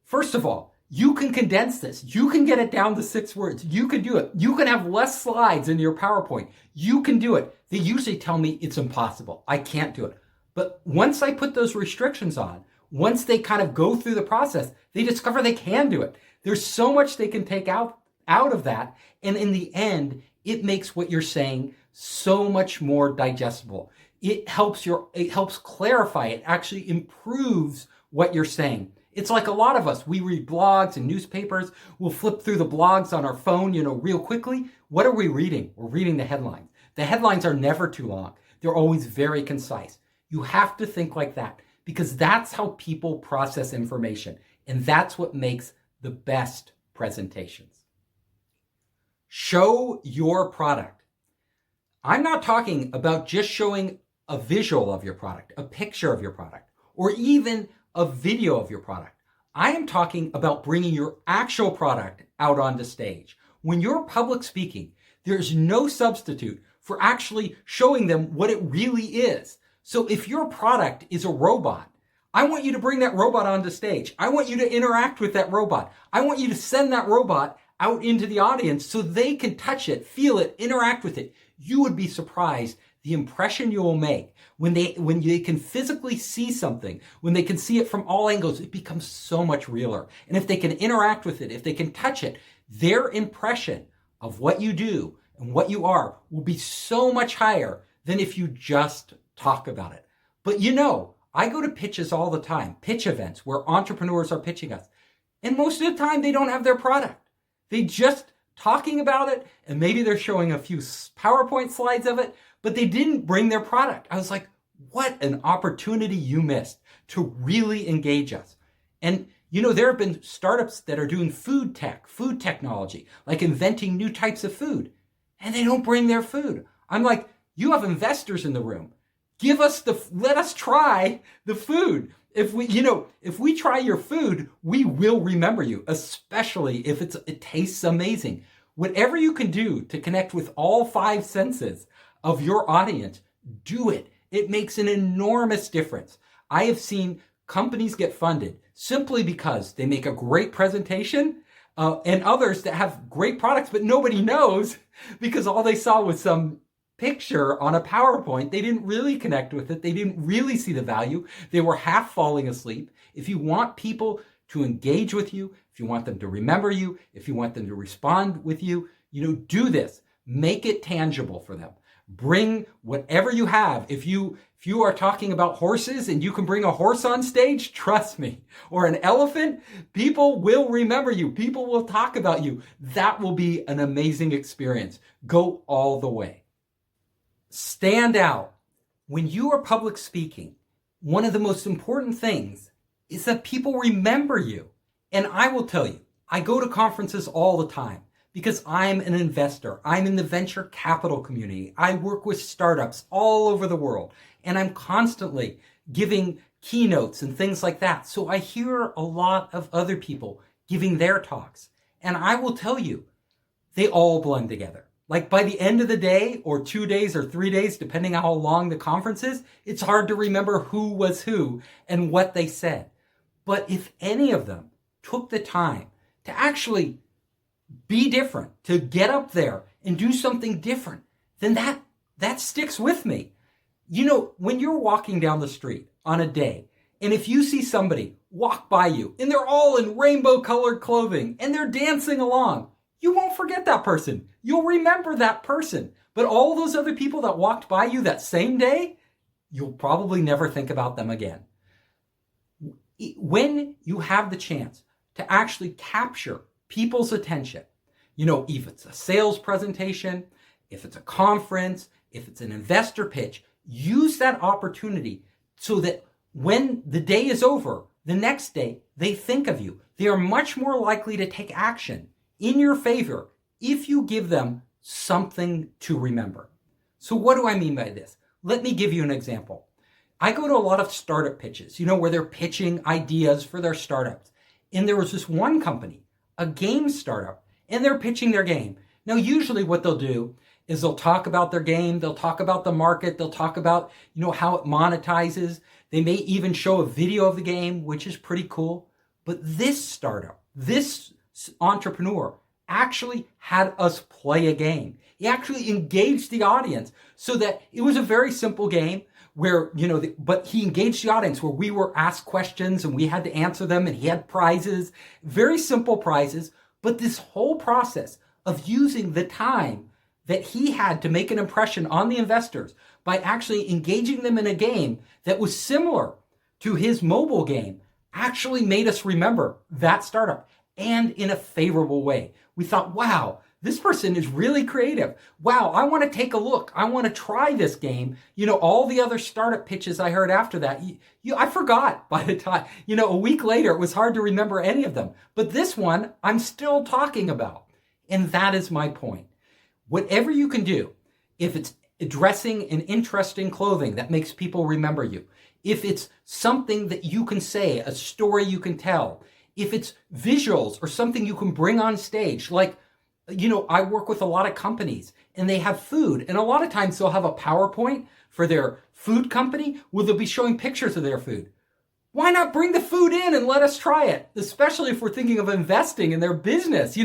First of all, you can condense this. You can get it down to 6 words. You can do it. You can have less slides in your PowerPoint. You can do it. They usually tell me it's impossible. I can't do it. But once I put those restrictions on, once they kind of go through the process, they discover they can do it. There's so much they can take out of that. And in the end, it makes what you're saying so much more digestible. It helps clarify. It actually improves what you're saying. It's like a lot of us, we read blogs and newspapers. We'll flip through the blogs on our phone, real quickly. What are we reading? We're reading the headlines. The headlines are never too long. They're always very concise. You have to think like that because that's how people process information. And that's what makes the best presentations. Show your product. I'm not talking about just showing a visual of your product, a picture of your product, or even a video of your product. I am talking about bringing your actual product out onto stage. When you're public speaking, there's no substitute for actually showing them what it really is. So if your product is a robot, I want you to bring that robot onto stage. I want you to interact with that robot. I want you to send that robot out into the audience so they can touch it, feel it, interact with it. You would be surprised the impression you will make when they can physically see something, when they can see it from all angles. It becomes so much realer. And if they can interact with it, if they can touch it, their impression of what you do and what you are will be so much higher than if you just talk about it. But I go to pitches all the time, pitch events where entrepreneurs are pitching us. And most of the time they don't have their product. They just talking about it and maybe they're showing a few PowerPoint slides of it, but they didn't bring their product. I was like, what an opportunity you missed to really engage us. And there have been startups that are doing food technology, like inventing new types of food, and they don't bring their food. I'm like, you have investors in the room. Let us try the food. If we try your food, we will remember you, especially if it tastes amazing. Whatever you can do to connect with all 5 senses of your audience, do it. It makes an enormous difference. I have seen companies get funded simply because they make a great presentation, and others that have great products, but nobody knows because all they saw was some picture on a PowerPoint. They didn't really connect with it. They didn't really see the value. They were half falling asleep. If you want people to engage with you, if you want them to remember you, if you want them to respond with you, do this. Make it tangible for them. Bring whatever you have. If you are talking about horses and you can bring a horse on stage, trust me, or an elephant, people will remember you. People will talk about you. That will be an amazing experience. Go all the way. Stand out. When you are public speaking, one of the most important things is that people remember you. And I will tell you, I go to conferences all the time because I'm an investor. I'm in the venture capital community. I work with startups all over the world, and I'm constantly giving keynotes and things like that. So I hear a lot of other people giving their talks. And I will tell you, they all blend together. Like by the end of the day, or 2 days or 3 days, depending on how long the conference is, it's hard to remember who was who and what they said. But if any of them took the time to actually be different, to get up there and do something different, then that sticks with me. When you're walking down the street on a day, and if you see somebody walk by you and they're all in rainbow colored clothing and they're dancing along, you won't forget that person. You'll remember that person. But all those other people that walked by you that same day, you'll probably never think about them again. When you have the chance to actually capture people's attention, if it's a sales presentation, if it's a conference, if it's an investor pitch, use that opportunity so that when the day is over, the next day, they think of you. They are much more likely to take action in your favor if you give them something to remember. So what do I mean by this? Let me give you an example. I go to a lot of startup pitches, where they're pitching ideas for their startups. And there was this one company, a game startup, and they're pitching their game. Now, usually what they'll do is they'll talk about their game, they'll talk about the market, they'll talk about, how it monetizes. They may even show a video of the game, which is pretty cool. But this startup, this entrepreneur actually had us play a game. He actually engaged the audience so that it was a very simple game where, but he engaged the audience where we were asked questions and we had to answer them, and he had prizes, very simple prizes. But this whole process of using the time that he had to make an impression on the investors by actually engaging them in a game that was similar to his mobile game actually made us remember that startup, and in a favorable way. We thought, wow, this person is really creative. Wow, I want to take a look. I want to try this game. All the other startup pitches I heard after that, I forgot by the time, a week later, it was hard to remember any of them. But this one, I'm still talking about. And that is my point. Whatever you can do, if it's dressing in interesting clothing that makes people remember you, if it's something that you can say, a story you can tell, if it's visuals or something you can bring on stage, like, I work with a lot of companies and they have food, and a lot of times they'll have a PowerPoint for their food company where they'll be showing pictures of their food. Why not bring the food in and let us try it? Especially if we're thinking of investing in their business.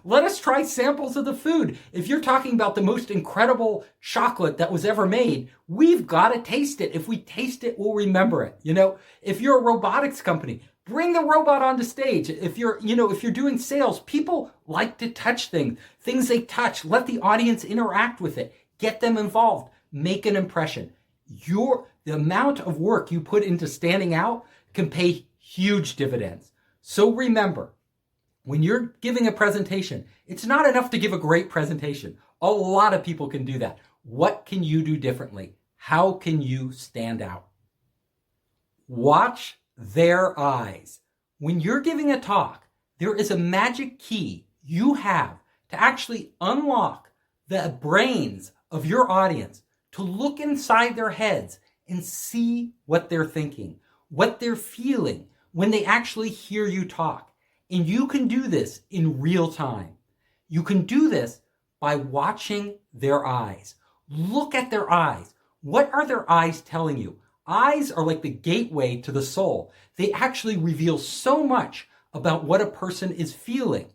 Let us try samples of the food. If you're talking about the most incredible chocolate that was ever made, we've got to taste it. If we taste it, we'll remember it. If you're a robotics company, bring the robot onto stage. If you're doing sales, people like to touch things they touch. Let the audience interact with it. Get them involved. Make an impression. The amount of work you put into standing out can pay huge dividends. So remember, when you're giving a presentation, it's not enough to give a great presentation. A lot of people can do that. What can you do differently? How can you stand out? Watch their eyes. When you're giving a talk, there is a magic key you have to actually unlock the brains of your audience to look inside their heads and see what they're thinking, what they're feeling when they actually hear you talk. And you can do this in real time. You can do this by watching their eyes. Look at their eyes. What are their eyes telling you? Eyes are like the gateway to the soul. They actually reveal so much about what a person is feeling.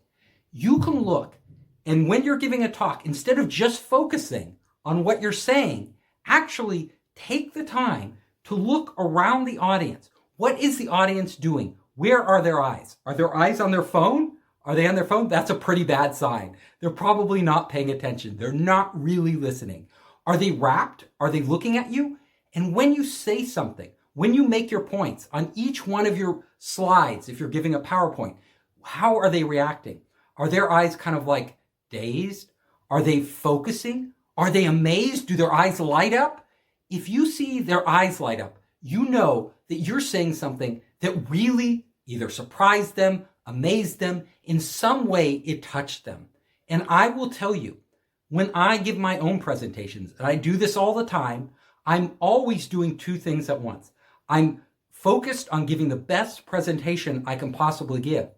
You can look, and when you're giving a talk, instead of just focusing on what you're saying, actually take the time to look around the audience. What is the audience doing? Where are their eyes? Are their eyes on their phone? Are they on their phone? That's a pretty bad sign. They're probably not paying attention. They're not really listening. Are they rapt? Are they looking at you? And when you say something, when you make your points on each one of your slides, if you're giving a PowerPoint, how are they reacting? Are their eyes kind of like dazed? Are they focusing? Are they amazed? Do their eyes light up? If you see their eyes light up, you know that you're saying something that really either surprised them, amazed them, in some way it touched them. And I will tell you, when I give my own presentations, and I do this all the time, I'm always doing two things at once. I'm focused on giving the best presentation I can possibly give.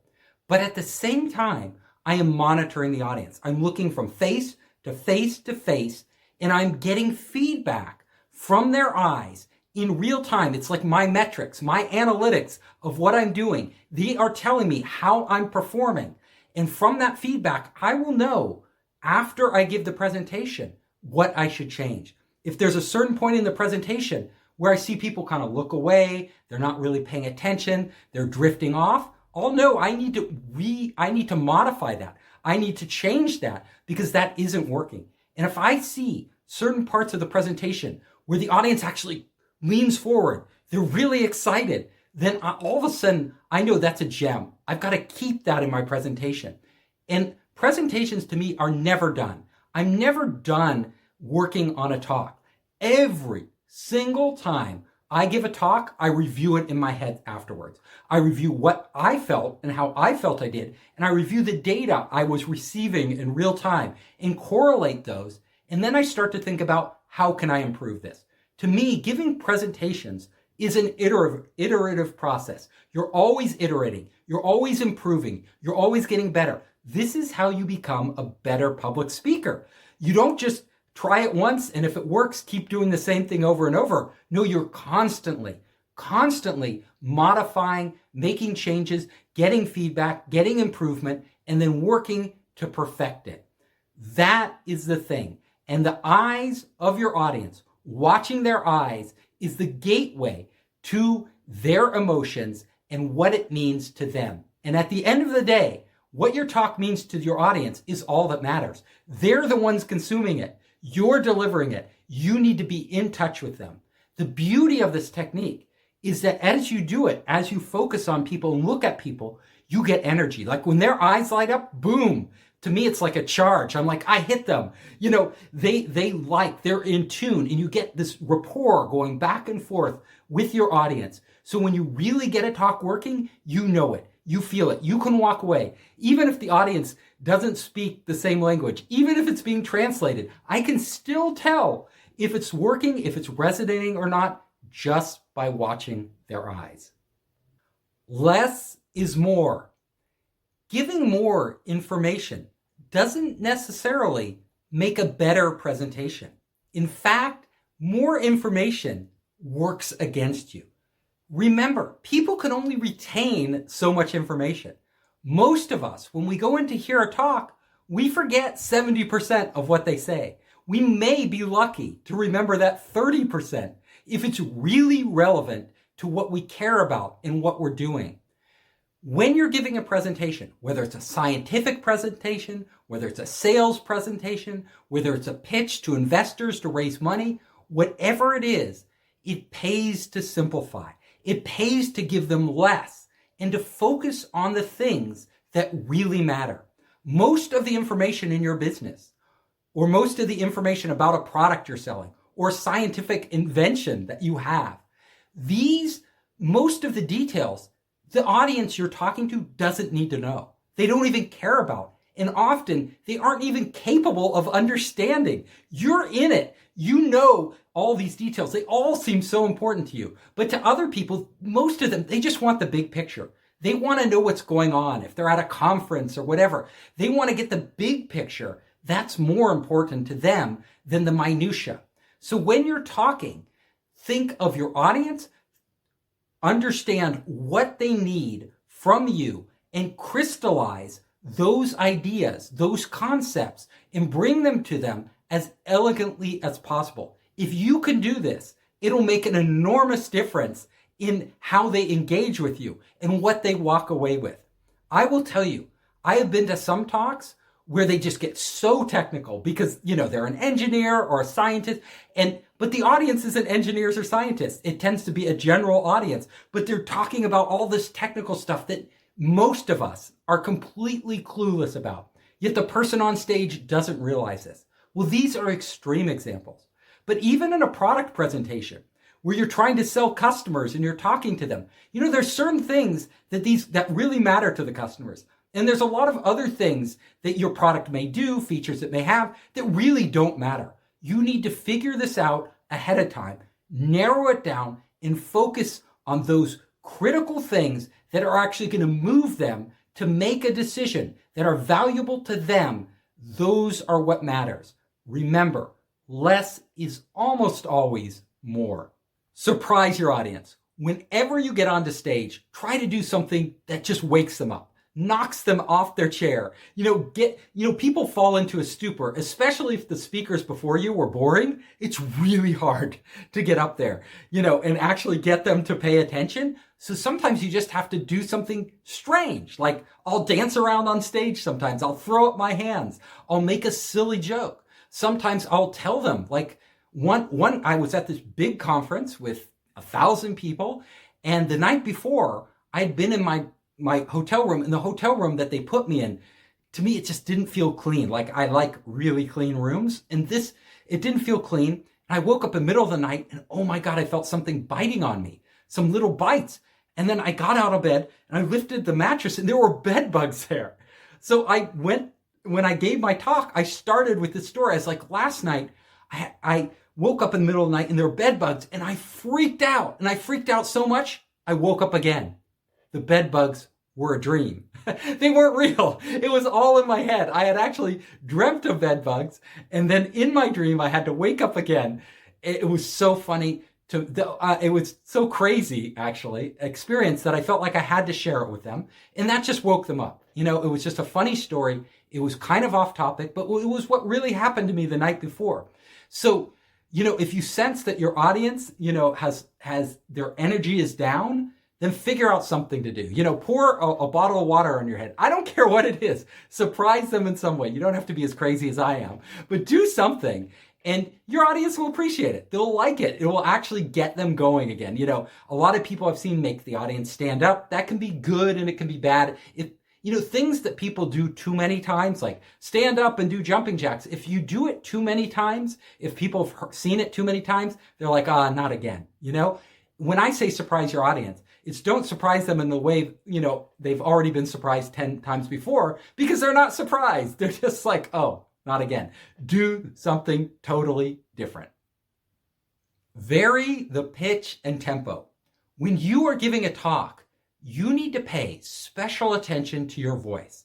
But at the same time, I am monitoring the audience. I'm looking from face to face to face, and I'm getting feedback from their eyes in real time. It's like my metrics, my analytics of what I'm doing. They are telling me how I'm performing. And from that feedback, I will know after I give the presentation what I should change. If there's a certain point in the presentation where I see people kind of look away, they're not really paying attention, they're drifting off, I'll know I need to modify that. I need to change that because that isn't working. And if I see certain parts of the presentation where the audience actually leans forward, they're really excited, then all of a sudden I know that's a gem. I've got to keep that in my presentation. And presentations to me are never done. I'm never done working on a talk. Every single time I give a talk, I review it in my head afterwards. I review what I felt and how I felt I did, and I review the data I was receiving in real time and correlate those, and then I start to think about how can I improve this. To me, giving presentations is an iterative process. You're always iterating, you're always improving, you're always getting better. This is how you become a better public speaker. You don't just try it once, and if it works, keep doing the same thing over and over. No, you're constantly modifying, making changes, getting feedback, getting improvement, and then working to perfect it. That is the thing. And the eyes of your audience, watching their eyes, is the gateway to their emotions and what it means to them. And at the end of the day, what your talk means to your audience is all that matters. They're the ones consuming it. You're delivering it. You need to be in touch with them. The beauty of this technique is that as you do it, as you focus on people and look at people, you get energy. Like when their eyes light up, boom. To me, it's like a charge. I'm like, I hit them. You know, they're in tune, and you get this rapport going back and forth with your audience. So when you really get a talk working, you know it. You feel it. You can walk away. Even if the audience doesn't speak the same language, even if it's being translated, I can still tell if it's working, if it's resonating or not, just by watching their eyes. Less is more. Giving more information doesn't necessarily make a better presentation. In fact, more information works against you. Remember, people can only retain so much information. Most of us, when we go in to hear a talk, we forget 70% of what they say. We may be lucky to remember that 30% if it's really relevant to what we care about and what we're doing. When you're giving a presentation, whether it's a scientific presentation, whether it's a sales presentation, whether it's a pitch to investors to raise money, whatever it is, it pays to simplify. It pays to give them less and to focus on the things that really matter. Most of the information in your business, or most of the information about a product you're selling, or scientific invention that you have, most of the details, the audience you're talking to doesn't need to know. They don't even care about. And often they aren't even capable of understanding. You're in it. You know all these details. They all seem so important to you. But to other people, most of them, they just want the big picture. They want to know what's going on. If they're at a conference or whatever, they want to get the big picture. That's more important to them than the minutia. So when you're talking, think of your audience, understand what they need from you, and crystallize those ideas, those concepts, and bring them to them as elegantly as possible. If you can do this, it'll make an enormous difference in how they engage with you and what they walk away with. I will tell you, I have been to some talks where they just get so technical because, they're an engineer or a scientist, but the audience isn't engineers or scientists. It tends to be a general audience, but they're talking about all this technical stuff that most of us are completely clueless about. Yet the person on stage doesn't realize this. Well, these are extreme examples. But even in a product presentation where you're trying to sell customers and you're talking to them, there's certain things that really matter to the customers. And there's a lot of other things that your product may do, features it may have, that really don't matter. You need to figure this out ahead of time, narrow it down, and focus on those critical things that are actually going to move them to make a decision, that are valuable to them. Those are what matters. Remember, less is almost always more. Surprise your audience. Whenever you get onto stage, try to do something that just wakes them up, knocks them off their chair. People fall into a stupor, especially if the speakers before you were boring. It's really hard to get up there, and actually get them to pay attention. So sometimes you just have to do something strange. Like I'll dance around on stage sometimes. I'll throw up my hands. I'll make a silly joke. Sometimes I'll tell them, like I was at this big conference with 1,000 people, and the night before I'd been in my hotel room, in the hotel room that they put me in. To me, it just didn't feel clean. Like I like really clean rooms, and it didn't feel clean. And I woke up in the middle of the night and oh my God, I felt something biting on me, some little bites. And then I got out of bed and I lifted the mattress and there were bed bugs there. So when I gave my talk, I started with this story. I was like, last night, I woke up in the middle of the night and there were bed bugs and I freaked out. And I freaked out so much, I woke up again. The bed bugs were a dream. They weren't real. It was all in my head. I had actually dreamt of bed bugs. And then in my dream, I had to wake up again. It was so funny. It was so crazy, actually, experience that I felt like I had to share it with them. And that just woke them up. It was just a funny story. It was kind of off topic, but it was what really happened to me the night before. So, if you sense that your audience, has their energy is down, then figure out something to do. Pour a bottle of water on your head. I don't care what it is. Surprise them in some way. You don't have to be as crazy as I am, but do something. And your audience will appreciate it. They'll like it. It will actually get them going again. A lot of people I've seen make the audience stand up. That can be good and it can be bad. Things that people do too many times, like stand up and do jumping jacks. If you do it too many times, if people have seen it too many times, they're like, not again. When I say surprise your audience, it's don't surprise them in the way, they've already been surprised 10 times before because they're not surprised. They're just like, oh, not again. Do something totally different. Vary the pitch and tempo. When you are giving a talk, you need to pay special attention to your voice.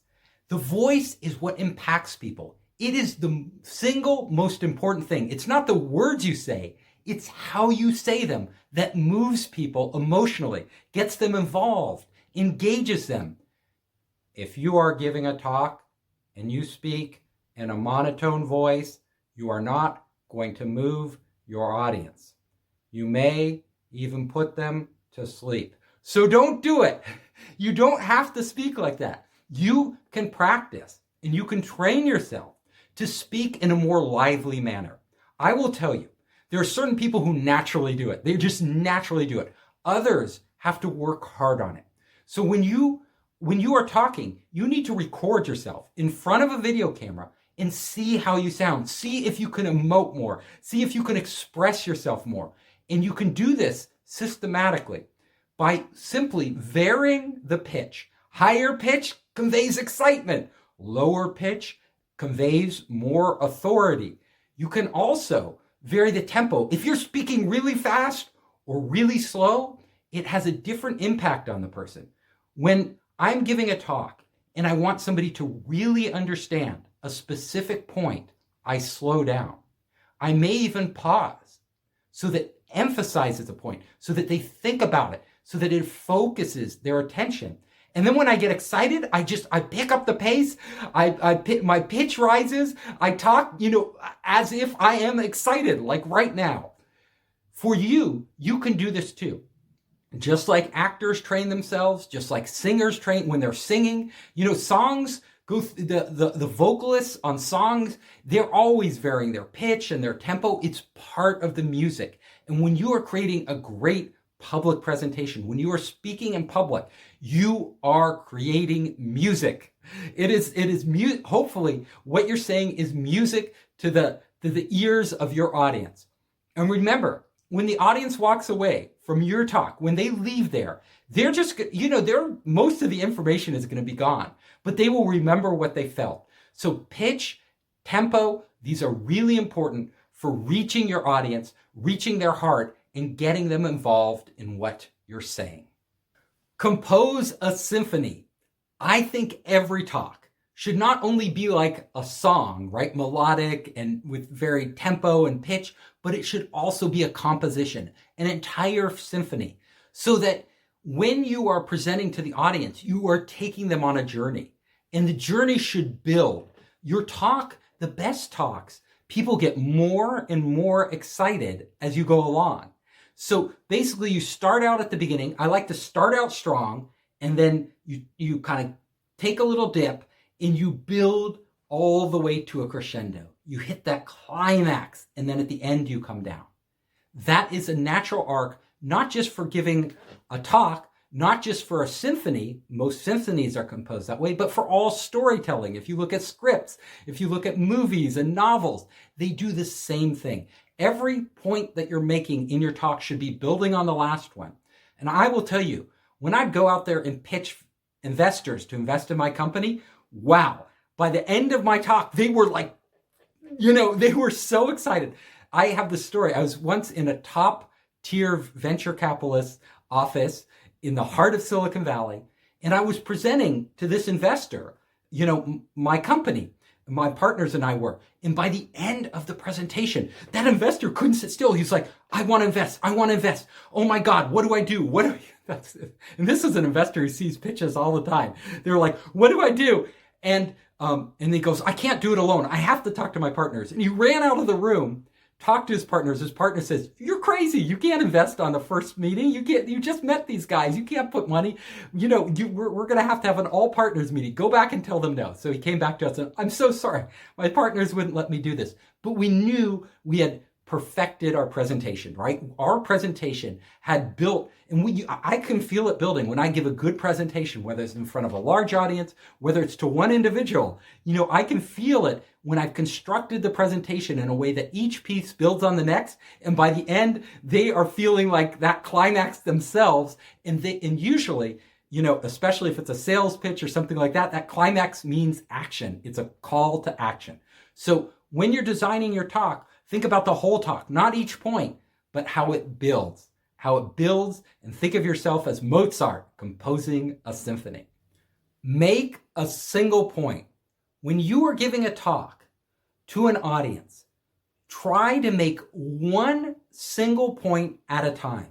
The voice is what impacts people. It is the single most important thing. It's not the words you say, it's how you say them that moves people emotionally, gets them involved, engages them. If you are giving a talk and you speak in a monotone voice, you are not going to move your audience. You may even put them to sleep. So don't do it. You don't have to speak like that. You can practice and you can train yourself to speak in a more lively manner. I will tell you, there are certain people who naturally do it. They just naturally do it. Others have to work hard on it. So when you are talking, you need to record yourself in front of a video camera and see how you sound. See if you can emote more. See if you can express yourself more. And you can do this systematically by simply varying the pitch. Higher pitch conveys excitement. Lower pitch conveys more authority. You can also vary the tempo. If you're speaking really fast or really slow, it has a different impact on the person. When I'm giving a talk and I want somebody to really understand a specific point, I slow down. I may even pause so that emphasizes the point, so that they think about it, so that it focuses their attention. And then when I get excited, I pick up the pace. My pitch rises. I talk, as if I am excited, like right now. For you, you can do this too. Just like actors train themselves, just like singers train when they're singing, songs go the vocalists on songs, they're always varying their pitch and their tempo. It's part of the music. And when you are creating a great public presentation, when you are speaking in public, you are creating music. It is hopefully what you're saying is music to the ears of your audience. And remember, when the audience walks away from your talk, when they leave there, they're just, most of the information is going to be gone, but they will remember what they felt. So pitch, tempo, these are really important for reaching your audience, reaching their heart, and getting them involved in what you're saying. Compose a symphony. I think every talk should not only be like a song, right? Melodic and with very tempo and pitch, but it should also be a composition, an entire symphony, so that when you are presenting to the audience, you are taking them on a journey. And the journey should build. Your talk, the best talks, people get more and more excited as you go along. So basically you start out at the beginning. I like to start out strong, and then you kind of take a little dip and you build all the way to a crescendo. You hit that climax, and then at the end you come down. That is a natural arc, not just for giving a talk, not just for a symphony. Most symphonies are composed that way, but for all storytelling. If you look at scripts, if you look at movies and novels, they do the same thing. Every point that you're making in your talk should be building on the last one. And I will tell you, when I go out there and pitch investors to invest in my company, wow, by the end of my talk, they were like, they were so excited. I have this story. I was once in a top tier venture capitalist office in the heart of Silicon Valley, and I was presenting to this investor, my company. My partners and I were. And by the end of the presentation, that investor couldn't sit still. He's like, I want to invest. I want to invest. Oh my God, what do I do? And this is an investor who sees pitches all the time. They're like, what do I do? And he goes, I can't do it alone. I have to talk to my partners. And he ran out of the room, talked to his partners. His partner says, you're crazy. You can't invest on the first meeting. You just met these guys. You can't put money. We're going to have an all partners meeting. Go back and tell them no. So he came back to us and I'm so sorry. My partners wouldn't let me do this. But we knew we had perfected our presentation, right? Our presentation had built, and I can feel it building when I give a good presentation, whether it's in front of a large audience, whether it's to one individual. I can feel it when I've constructed the presentation in a way that each piece builds on the next, and by the end, they are feeling like that climax themselves. And usually, especially if it's a sales pitch or something like that, that climax means action. It's a call to action. So when you're designing your talk, think about the whole talk, not each point, but how it builds, and think of yourself as Mozart composing a symphony. Make a single point. When you are giving a talk to an audience, try to make one single point at a time.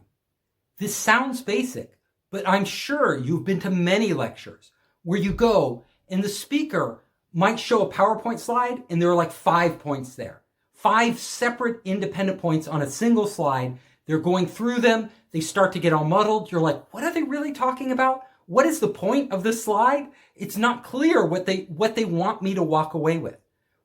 This sounds basic, but I'm sure you've been to many lectures where you go and the speaker might show a PowerPoint slide and there are like 5 points there. 5 separate independent points on a single slide. They're going through them. They start to get all muddled. You're like, what are they really talking about? What is the point of this slide? It's not clear what they want me to walk away with.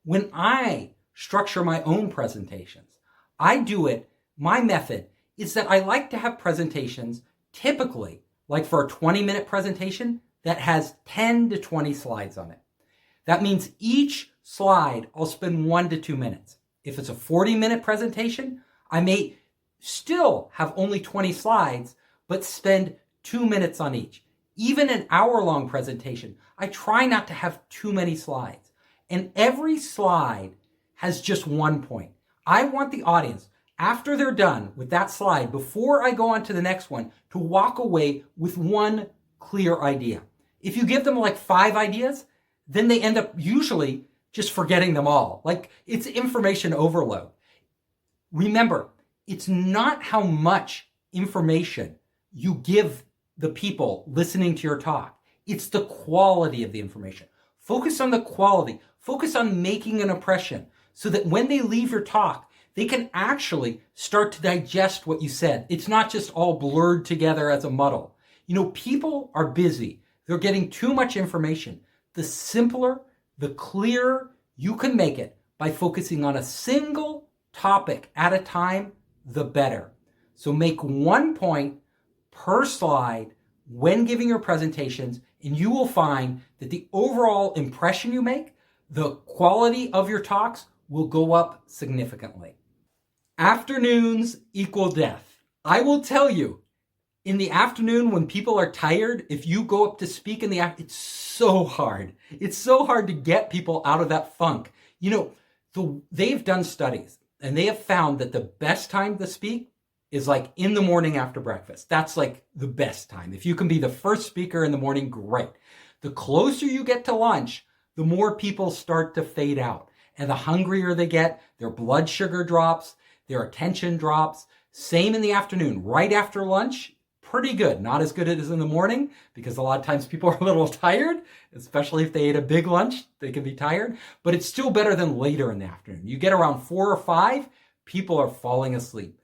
When I structure my own presentations, I do it, my method is that I like to have presentations typically, like for a 20-minute presentation, that has 10 to 20 slides on it. That means each slide I'll spend 1 to 2 minutes. If it's a 40-minute presentation, I may still have only 20 slides, but spend 2 minutes on each. Even an hour-long presentation, I try not to have too many slides. And every slide has just one point. I want the audience, after they're done with that slide, before I go on to the next one, to walk away with one clear idea. If you give them like 5 ideas, then they end up usually just forgetting them all. Like, it's information overload. Remember, it's not how much information you give the people listening to your talk. It's the quality of the information. Focus on the quality. Focus on making an impression so that when they leave your talk, they can actually start to digest what you said. It's not just all blurred together as a muddle. You know, people are busy. They're getting too much information. The simpler, the clearer you can make it by focusing on a single topic at a time, the better. So make one point per slide when giving your presentations, and you will find that the overall impression you make, the quality of your talks will go up significantly. Afternoons equal death. I will tell you, in the afternoon when people are tired, if you go up to speak in the afternoon, it's so hard. It's so hard to get people out of that funk. You know, they've done studies and they have found that the best time to speak is like in the morning after breakfast. That's like the best time. If you can be the first speaker in the morning, great. The closer you get to lunch, the more people start to fade out. And the hungrier they get, their blood sugar drops, their attention drops. Same in the afternoon. Right after lunch, pretty good. Not as good as in the morning, because a lot of times people are a little tired, especially if they ate a big lunch, they can be tired. But it's still better than later in the afternoon. You get around 4 or 5, people are falling asleep.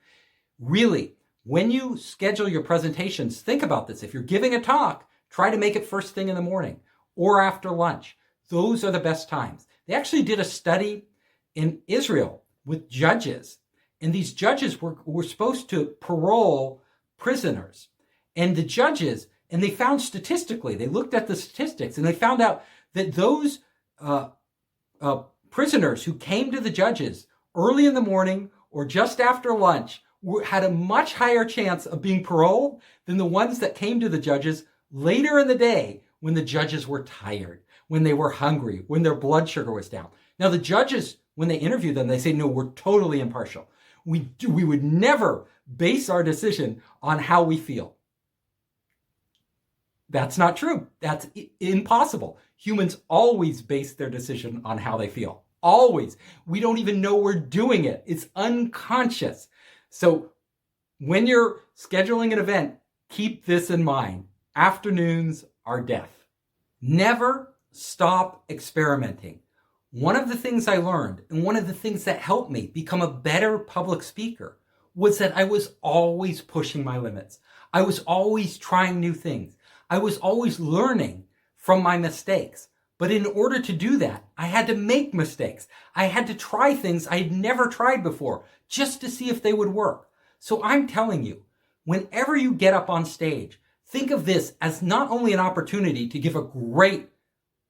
Really, when you schedule your presentations, think about this. If you're giving a talk, try to make it first thing in the morning or after lunch. Those are the best times. They actually did a study in Israel with judges, and these judges were supposed to parole prisoners. And the judges, and they found statistically, they looked at the statistics, and they found out that those prisoners who came to the judges early in the morning or just after lunch had a much higher chance of being paroled than the ones that came to the judges later in the day when the judges were tired, when they were hungry, when their blood sugar was down. Now, the judges, when they interview them, they say, no, we're totally impartial. We would never base our decision on how we feel. That's not true. That's impossible. Humans always base their decision on how they feel. Always. We don't even know we're doing it. It's unconscious. So when you're scheduling an event, keep this in mind. Afternoons are death. Never stop experimenting. One of the things I learned, and one of the things that helped me become a better public speaker, was that I was always pushing my limits. I was always trying new things. I was always learning from my mistakes. But in order to do that, I had to make mistakes. I had to try things I had never tried before just to see if they would work. So I'm telling you, whenever you get up on stage, think of this as not only an opportunity to give a great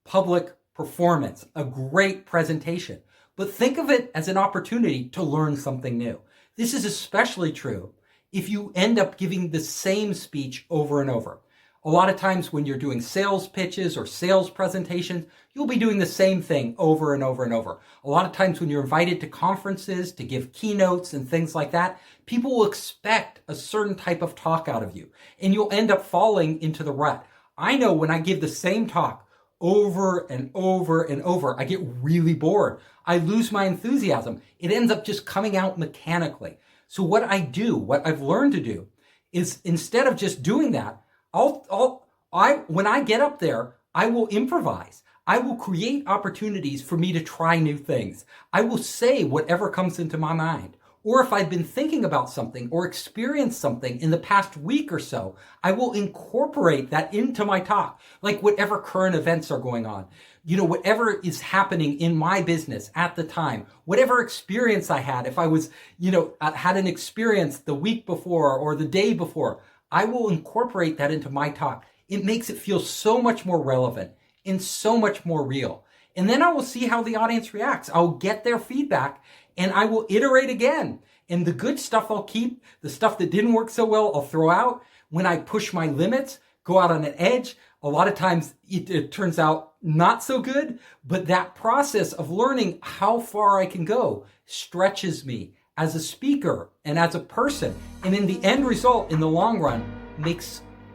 public performance, a great presentation, but think of it as an opportunity to learn something new. This is especially true if you end up giving the same speech over and over. A lot of times when you're doing sales pitches or sales presentations, you'll be doing the same thing over and over and over. A lot of times when you're invited to conferences to give keynotes and things like that, people will expect a certain type of talk out of you, and you'll end up falling into the rut. I know when I give the same talk over and over and over, I get really bored. I lose my enthusiasm. It ends up just coming out mechanically. So what I've learned to do is, instead of just doing that, when I get up there, I will improvise. I will create opportunities for me to try new things. I will say whatever comes into my mind. Or if I've been thinking about something or experienced something in the past week or so, I will incorporate that into my talk, like whatever current events are going on. You know, whatever is happening in my business at the time, whatever experience I had, if I was, had an experience the week before or the day before, I will incorporate that into my talk. It makes it feel so much more relevant and so much more real. And then I will see how the audience reacts. I'll get their feedback and I will iterate again. And the good stuff I'll keep. The stuff that didn't work so well, I'll throw out. When I push my limits, go out on an edge. A lot of times it turns out not so good, but that process of learning how far I can go stretches me as a speaker and as a person. And in the end result, in the long run,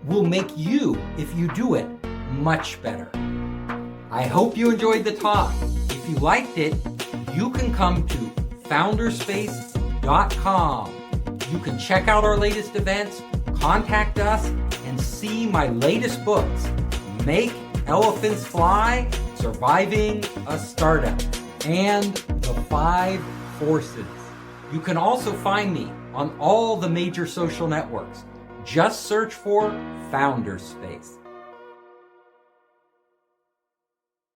will make you, if you do it, much better. I hope you enjoyed the talk. If you liked it, you can come to founderspace.com. You can check out our latest events, contact us, and see my latest books, Make Elephants Fly, Surviving a Startup, and The 5 Forces. You can also find me on all the major social networks. Just search for Founderspace.